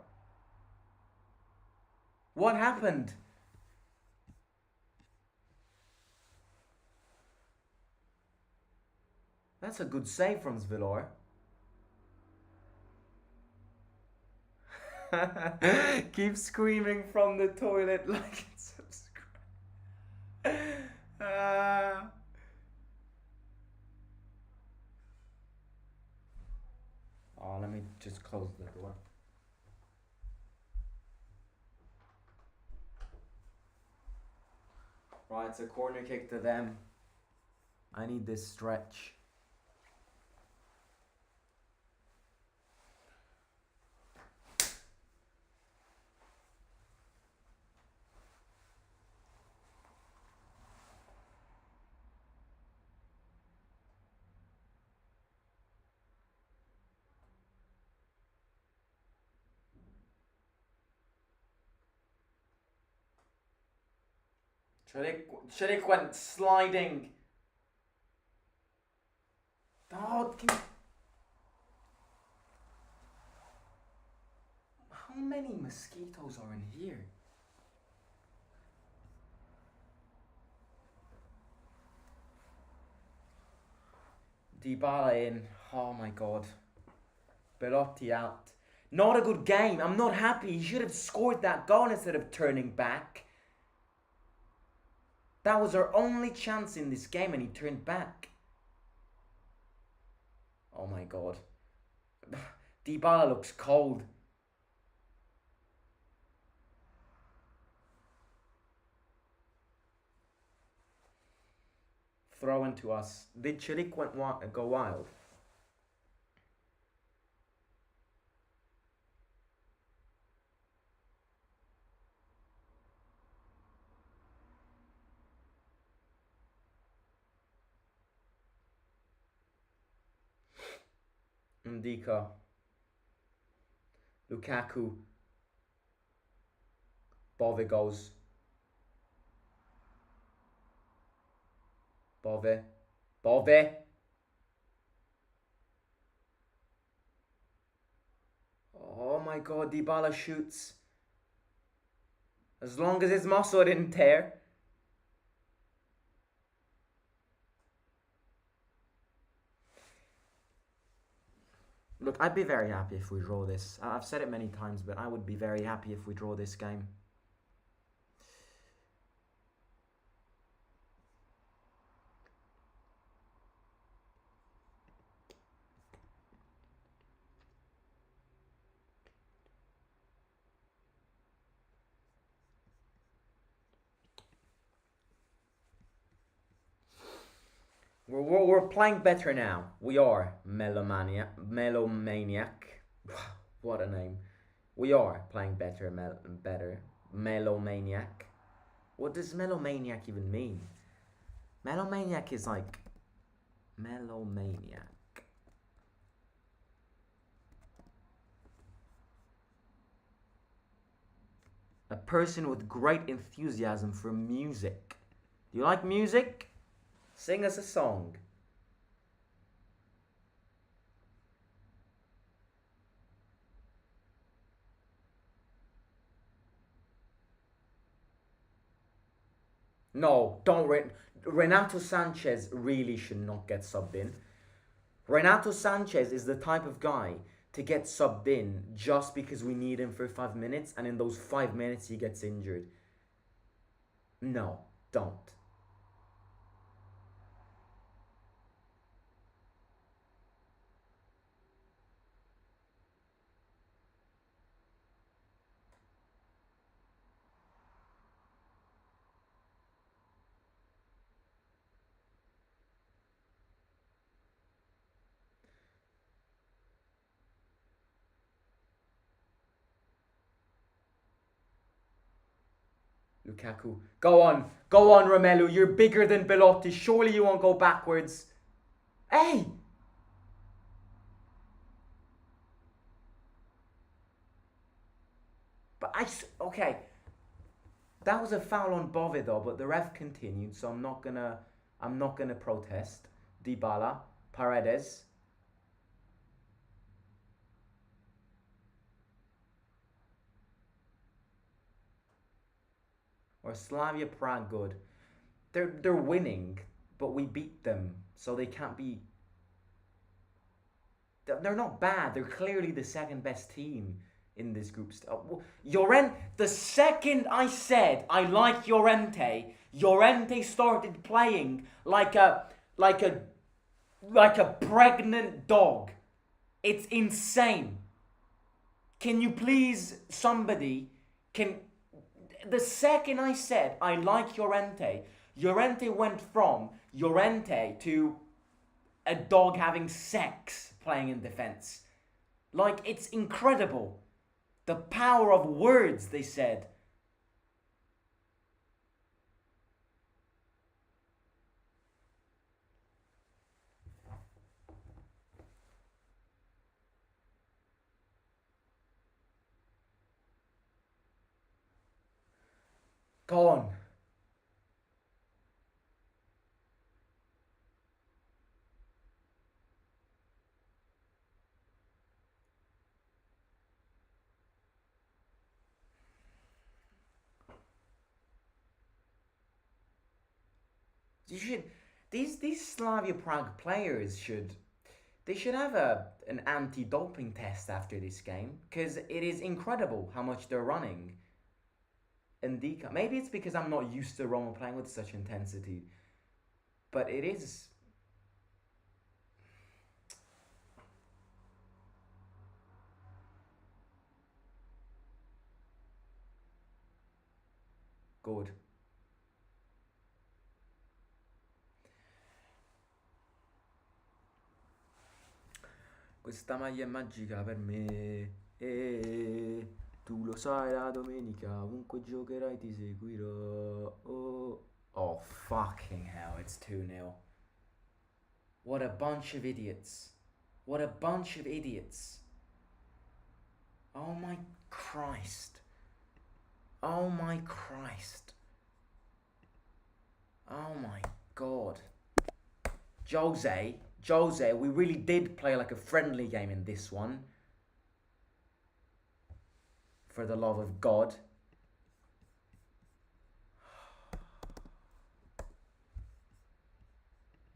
What happened? That's a good save from Zvilor. Keep screaming from the toilet like it's Oh, let me just close the door. Right, it's a corner kick to them. I need this stretch. Shadik went sliding. Oh, how many mosquitoes are in here? Dybala in. Oh my God. Belotti out. Not a good game. I'm not happy. He should have scored that goal instead of turning back. That was our only chance in this game and he turned back. Oh my God. Dybala looks cold. Throw into us. Did Chilik go wild? Ndika. Lukaku. Bove goes. Bove. Bove. Oh my god, Dybala shoots. As long as his muscle didn't tear. Look, I'd be very happy if we draw this. I've said it many times, but I would be very happy if we draw this game. We're playing better now. We are Melomaniac. What a name. We are playing better. Melomaniac. What does Melomaniac even mean? Melomaniac is like... Melomaniac. A person with great enthusiasm for music. Do you like music? Sing us a song. No, don't. Renato Sanchez really should not get subbed in. Renato Sanchez is the type of guy to get subbed in just because we need him for 5 minutes, and in those 5 minutes he gets injured. No, don't. Lukaku. Go on, Romelu. You're bigger than Belotti. Surely you won't go backwards. Hey! But okay. That was a foul on Bove though, but the ref continued, so I'm not gonna protest. Dybala, Paredes. Or Slavia Prague good. They're winning, but we beat them, so they can't be. They're not bad. They're clearly the second best team in this group. The second I said I like Llorente started playing like a pregnant dog. It's insane. Can you please, somebody, the second I said I like Llorente went from Llorente to a dog having sex playing in defense. Like, it's incredible. The power of words, they said. Go on. These Slavia Prague players should have an anti-doping test after this game, because it is incredible how much they're running. Indica. Maybe it's because I'm not used to Roma playing with such intensity, but it is. Good. Questa maglia è magica per me. Tu lo sai, la domenica ovunque giocherai ti seguirò. Oh fucking hell, it's 2-0. What a bunch of idiots. What a bunch of idiots. Oh my Christ. Oh my Christ. Oh my God. Jose, we really did play like a friendly game in this one. For the love of God.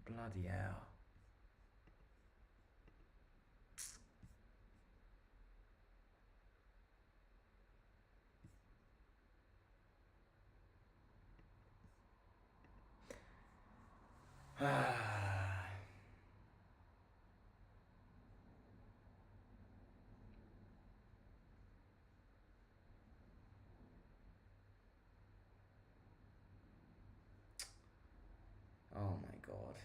Bloody hell. Oh my God.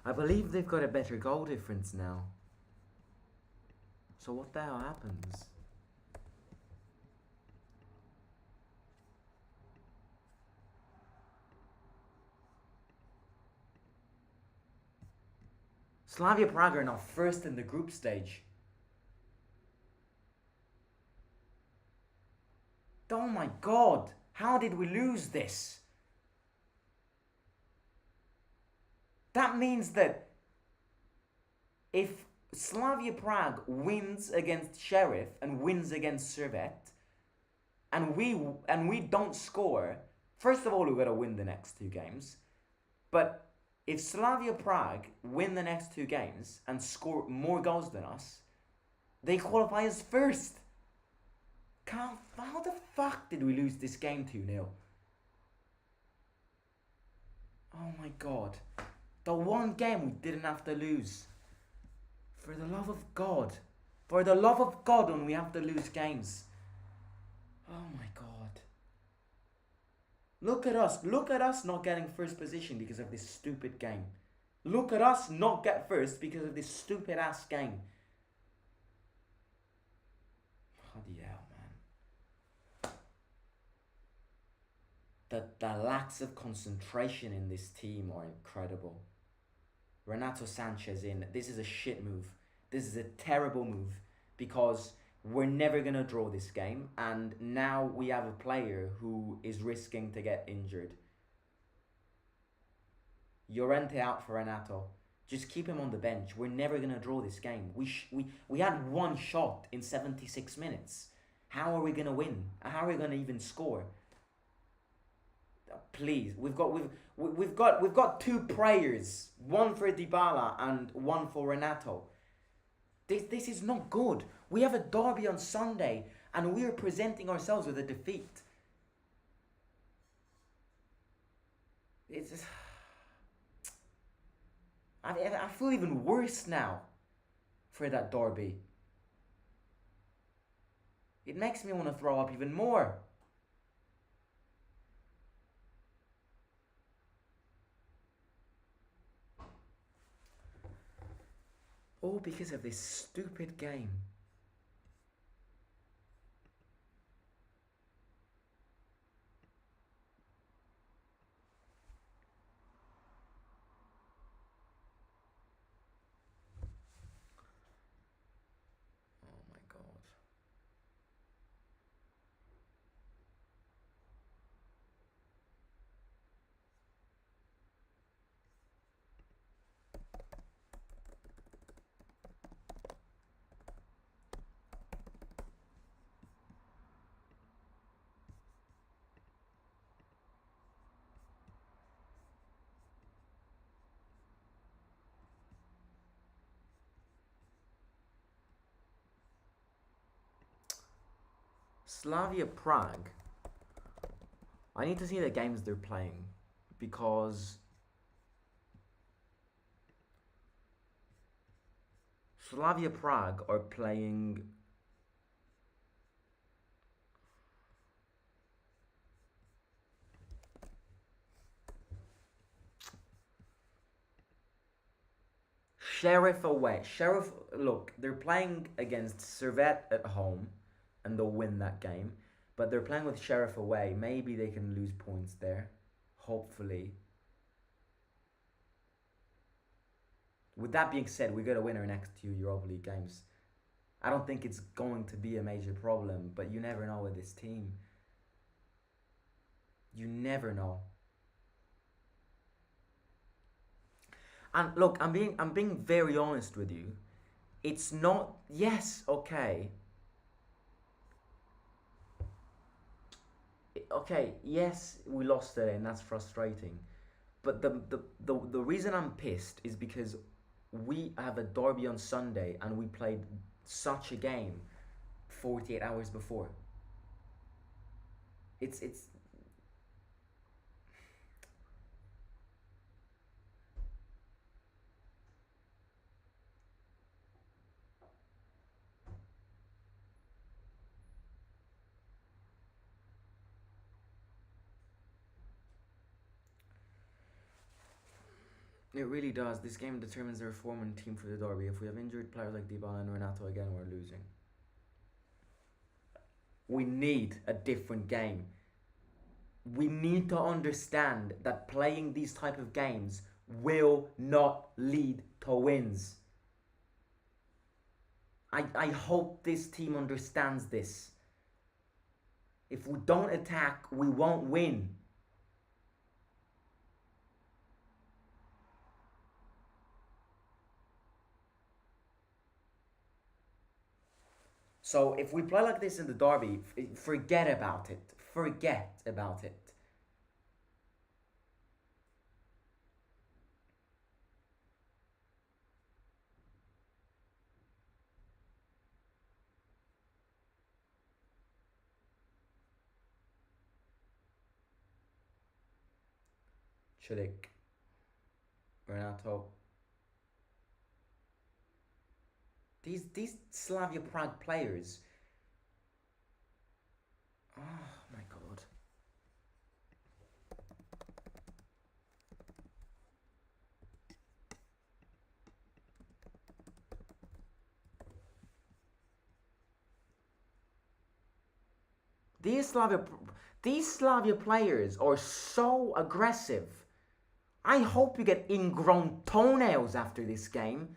I believe they've got a better goal difference now. So what the hell happens? Slavia Prague are now first in the group stage. Oh my God, how did we lose this? That means that if Slavia Prague wins against Sheriff and wins against Servette, and we don't score, first of all we gotta win the next two games. But if Slavia Prague win the next two games and score more goals than us, they qualify as first. How the fuck did we lose this game 2-0? Oh my God. The one game we didn't have to lose. For the love of God. For the love of God, when we have to lose games. Oh my God. Look at us not getting first position because of this stupid game. Look at us not get first because of this stupid ass game. Bloody hell, man. The lacks of concentration in this team are incredible. Renato Sanchez in. This is a shit move. This is a terrible move because we're never going to draw this game, and now we have a player who is risking to get injured. Llorente out for Renato. Just keep him on the bench. We're never going to draw this game. We had one shot in 76 minutes. How are we going to win? How are we going to even score? Please, we've got two prayers, one for Dybala and one for Renato. This is not good. We have a derby on Sunday and we are presenting ourselves with a defeat. It's just, I feel even worse now for that derby. It makes me want to throw up even more. All because of this stupid game. Oh my God. Slavia Prague. I need to see the games they're playing because Slavia Prague are playing Sheriff away. Sheriff, look, they're playing against Servette at home and they'll win that game. But they're playing with Sheriff away. Maybe they can lose points there. Hopefully. With that being said, we got to win our next two Europa League games. I don't think it's going to be a major problem, but you never know with this team. You never know. And look, I'm being very honest with you. It's not, yes, okay. Okay, yes, we lost today and that's frustrating. But the reason I'm pissed is because we have a derby on Sunday and we played such a game 48 hours before. It's it really does. This game determines the form and team for the derby. If we have injured players like Dybala and Renato again, we're losing. We need a different game. We need to understand that playing these type of games will not lead to wins. I hope this team understands this. If we don't attack, we won't win. So if we play like this in the derby, forget about it. Forget about it. Chilik, Renato. These Slavia Prague players. Oh my god. These Slavia these Slavia players are so aggressive. I hope you get ingrown toenails after this game.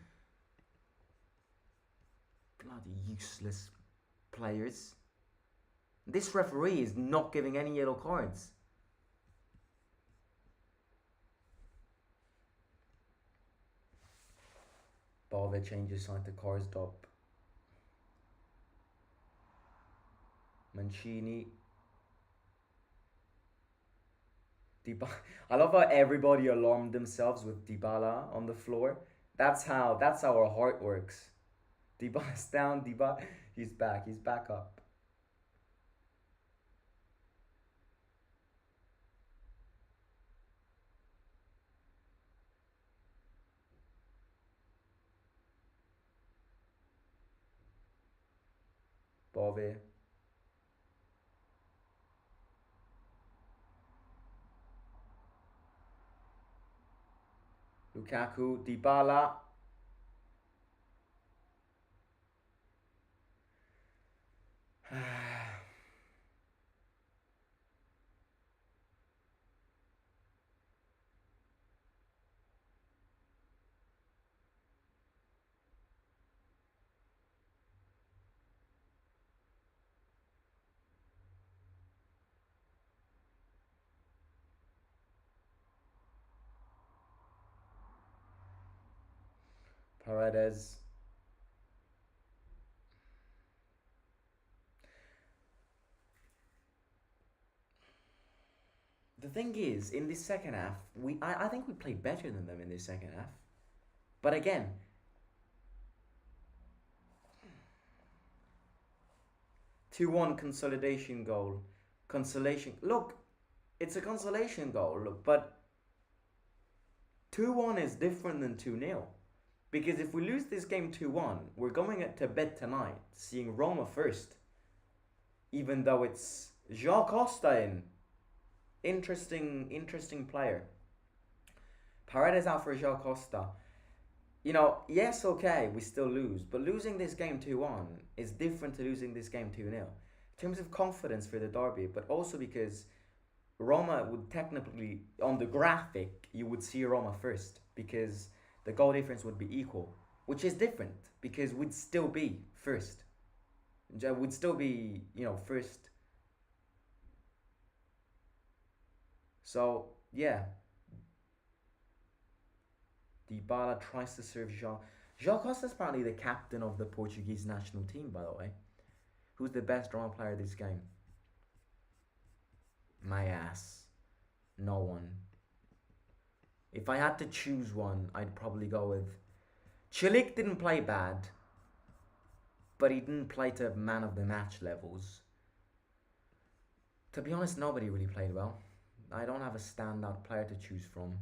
Bloody useless players. This referee is not giving any yellow cards. Bove changes side to Karsdorp. Mancini. I love how everybody alarmed themselves with Dybala on the floor. That's how our heart works. Dybala's down, Dybala, he's back up. Bove. Lukaku, Dybala. Paredes. The thing is, in this second half, I think we played better than them in this second half. But again, 2-1 consolidation goal. Consolation. Look, it's a consolation goal, look, but 2-1 is different than 2-0. Because if we lose this game 2-1, we're going to bed tonight seeing Roma first. Even though it's João Costa in. Interesting player. Paredes out for João Costa. You know, yes, okay, we still lose, but losing this game 2-1 is different to losing this game 2-0. In terms of confidence for the derby, but also because Roma would technically, on the graphic, you would see Roma first because the goal difference would be equal, which is different because we'd still be first. Would still be, first. So, yeah. Dybala tries to serve João. João Costa is apparently the captain of the Portuguese national team, by the way. Who's the best Roma player this game? My ass. No one. If I had to choose one, I'd probably go with... Chilik didn't play bad, but he didn't play to man of the match levels. To be honest, nobody really played well. I don't have a standout player to choose from.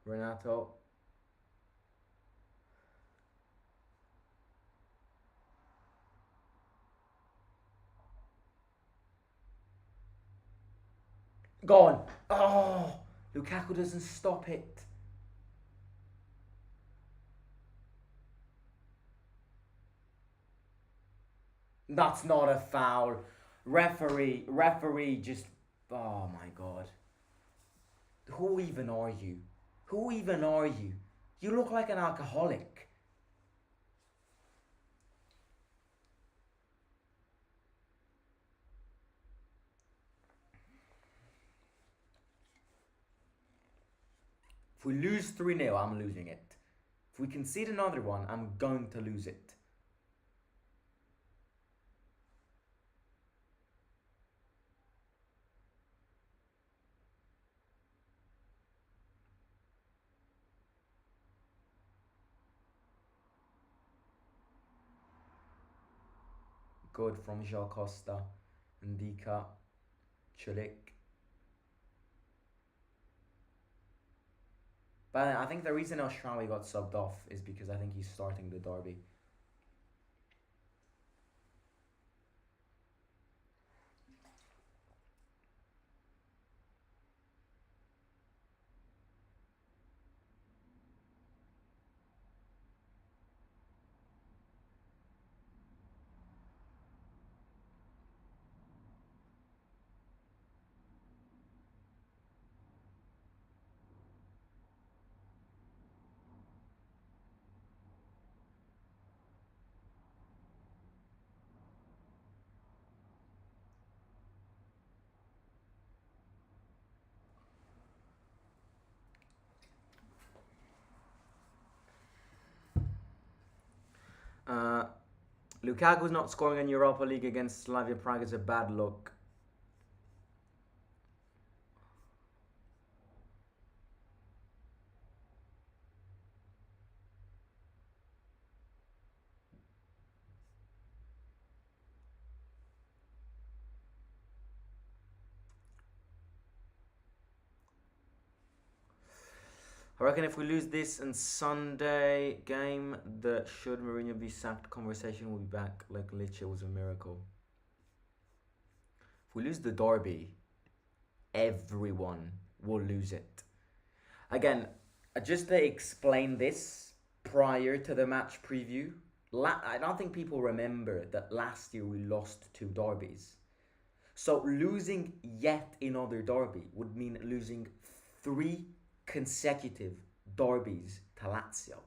Renato. Gone. Oh, Lukaku doesn't stop it. That's not a foul. Referee just... Oh my god. Who even are you? Who even are you? You look like an alcoholic. If we lose 3-0, I'm losing it. If we concede another one, I'm going to lose it. Good from João Costa, Ndika, Chilik. But I think the reason El Shaarawy got subbed off is because I think he's starting the derby. Lukaku's not scoring in Europa League against Slavia Prague is a bad look. I reckon if we lose this and Sunday game, the should Mourinho be sacked conversation will be back like literally was a miracle. If we lose the derby, everyone will lose it. Again, just to explain this prior to the match preview, I don't think people remember that last year we lost 2 derbies. So losing yet another derby would mean losing 3 consecutive derbies to Lazio.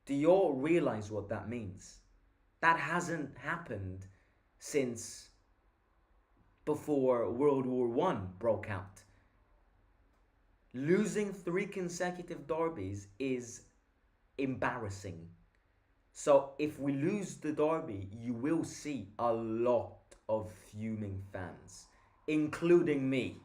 Do you all realise what that means? That hasn't happened since before World War I broke out. Losing 3 consecutive derbies is embarrassing. So if we lose the derby, you will see a lot of fuming fans, including me.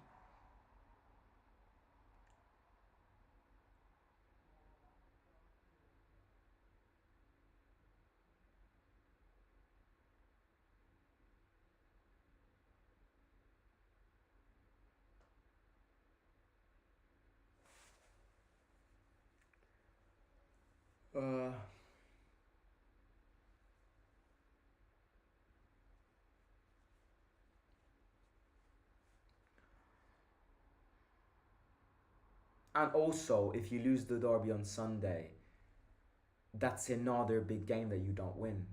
And also, if you lose the derby on Sunday, that's another big game that you don't win.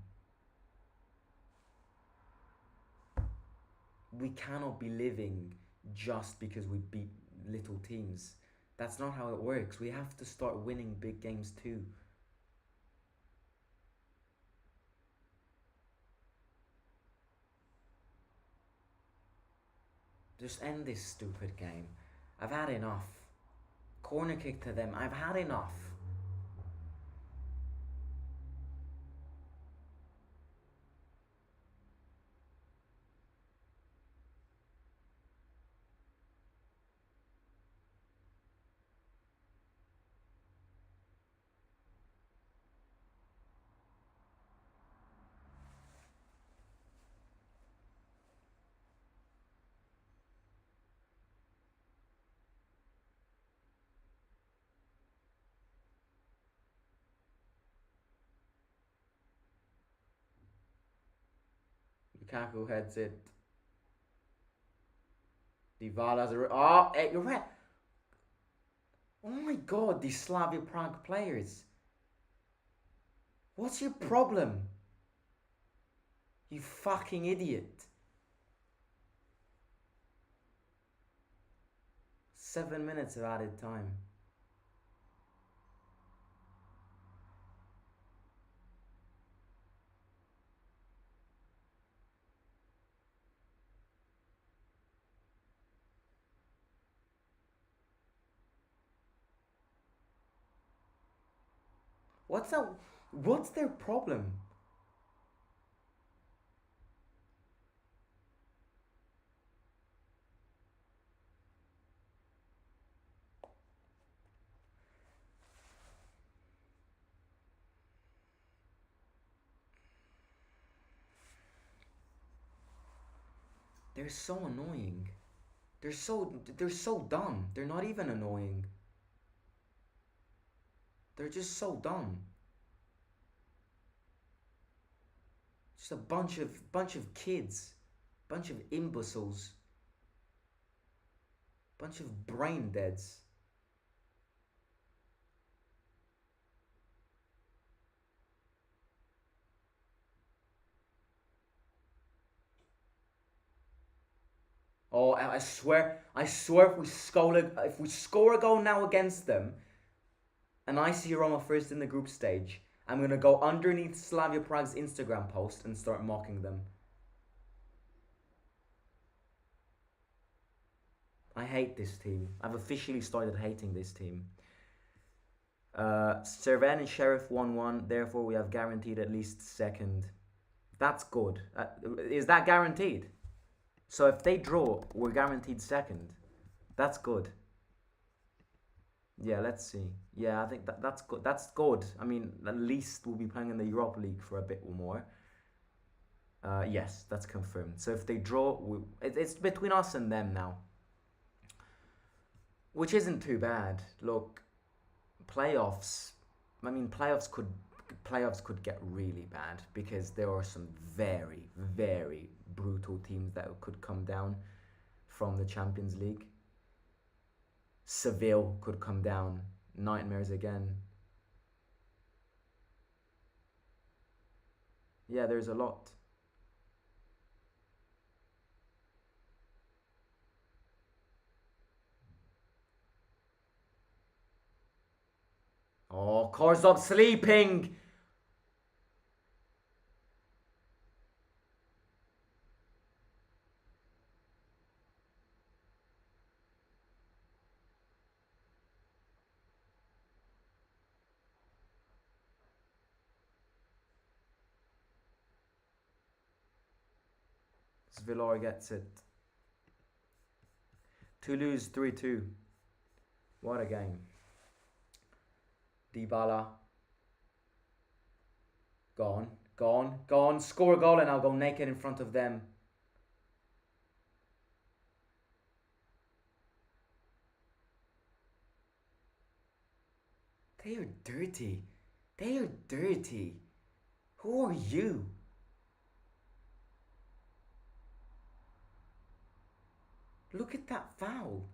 we cannot be living just because we beat little teams. That's not how it works. We have to start winning big games too. Just end this stupid game. I've had enough. Corner kick to them. I've had enough. Lukaku heads it. Dybala's a... Oh, hey, you're right. Oh my god, these Slavia Prague players. What's your problem? You fucking idiot. 7 minutes of added time. What's that? What's their problem? They're so annoying. They're so dumb. They're not even annoying. They're just so dumb. Just a bunch of kids, bunch of imbeciles, bunch of brain deads. Oh, I swear, if we score a goal now against them, and I see Roma first in the group stage, I'm gonna go underneath Slavia Prague's Instagram post and start mocking them. I hate this team. I've officially started hating this team. Cerven and Sheriff 1-1, therefore we have guaranteed at least second. That's good. Is that guaranteed? So if they draw, we're guaranteed second. That's good. Yeah, let's see. Yeah, I think that's good. That's good. I mean, at least we'll be playing in the Europa League for a bit more. Yes, that's confirmed. So if they draw, it's between us and them now. Which isn't too bad. Look, playoffs. I mean, playoffs could get really bad because there are some very, very brutal teams that could come down from the Champions League. Seville could come down. Nightmares again. Yeah, there's a lot. Oh, Korzov sleeping! Villar gets it. Toulouse 3-2. What a game. Dybala. Gone. Gone. Gone. Score a goal and I'll go naked in front of them. They are dirty. They are dirty. Who are you? Look at that foul.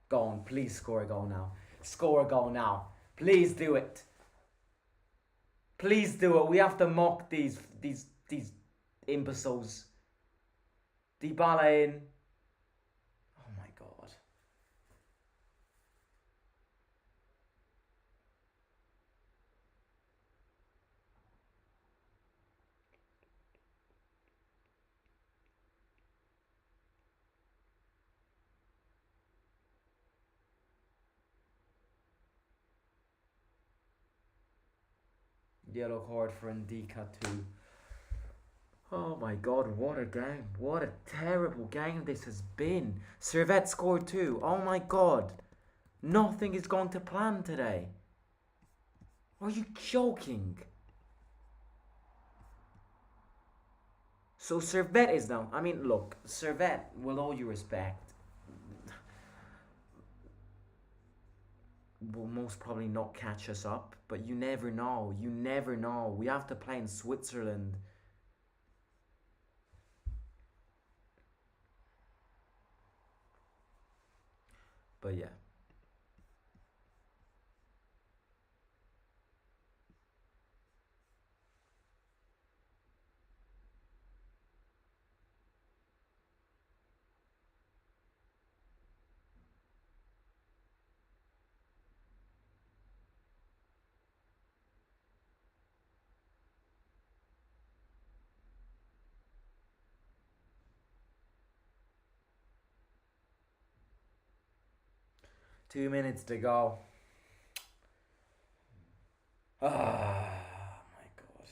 Go on, please score a goal now. Score a goal now. Please do it. Please do it. We have to mock these imbeciles. Dybala in. Oh my god. Yellow card for Ndika too. Oh my god, what a game. What a terrible game this has been. Servette scored too. Oh my god. Nothing is going to plan today. Are you joking? So Servette is down. I mean, look, Servette, with all due respect, will most probably not catch us up. But you never know. You never know. We have to play in Switzerland. But yeah. Two minutes to go. Ah, my god.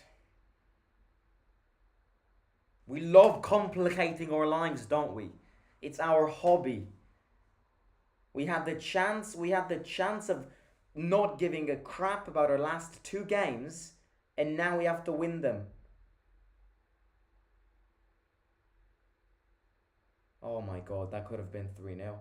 We love complicating our lives, don't we? It's our hobby. We had the chance of not giving a crap about our last two games, and now we have to win them. Oh my god, that could have been 3-0.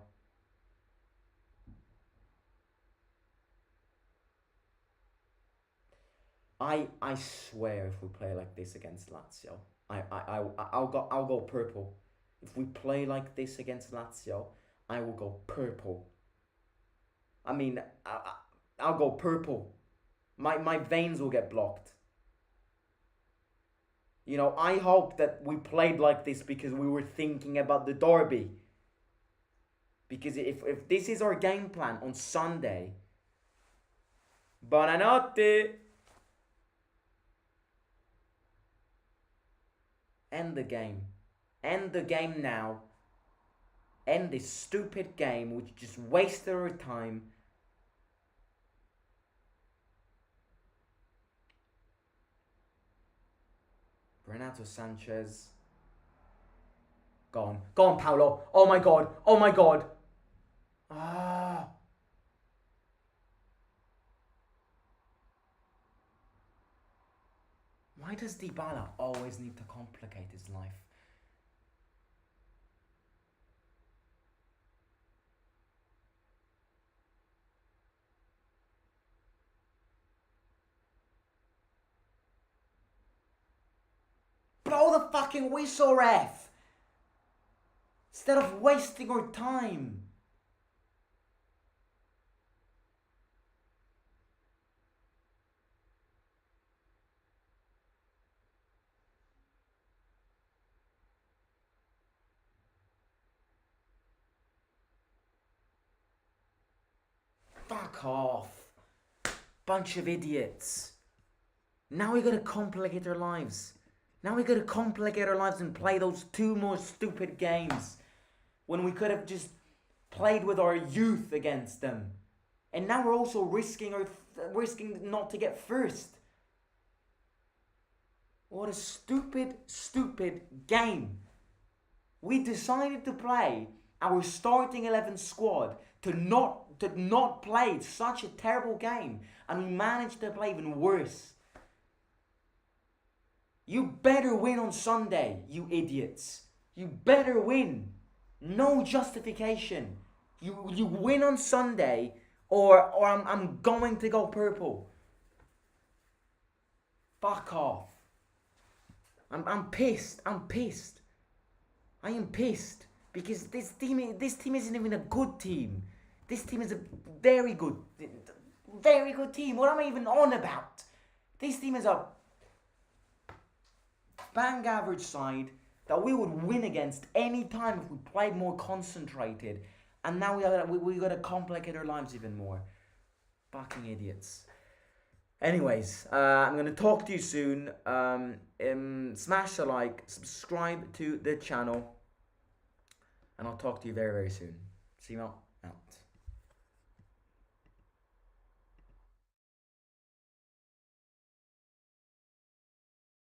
I swear if we play like this against Lazio, I'll go purple. If we play like this against Lazio, I will go purple. I mean, I'll go purple. My veins will get blocked. You know, I hope that we played like this because we were thinking about the derby. Because if this is our game plan on Sunday, buonanotte. End the game. End the game now. End this stupid game which just wasted our time. Renato Sanchez. Go on. Go on, Paolo. Oh my god. Oh my god. Ah. Why does Dybala always need to complicate his life? Blow the fucking whistle, ref! Instead of wasting our time. Fuck off. Bunch of idiots. Now we gotta complicate our lives. Now we gotta complicate our lives and play those two more stupid games. When we could have just played with our youth against them. And now we're also risking not to get first. What a stupid, stupid game. We decided to play our starting 11 squad to not play such a terrible game, and we managed to play even worse. You better win on Sunday, you idiots. You better win. No justification. You win on Sunday, or I'm going to go purple. Fuck off. I'm pissed. I'm pissed. I am pissed because this team isn't even a good team. This team is a very good team. What am I even on about? This team is a bang average side that we would win against any time if we played more concentrated. And now we're gonna complicate our lives even more. Fucking idiots. Anyways, I'm gonna talk to you soon. Smash a like, subscribe to the channel, and I'll talk to you very, very soon. See you out.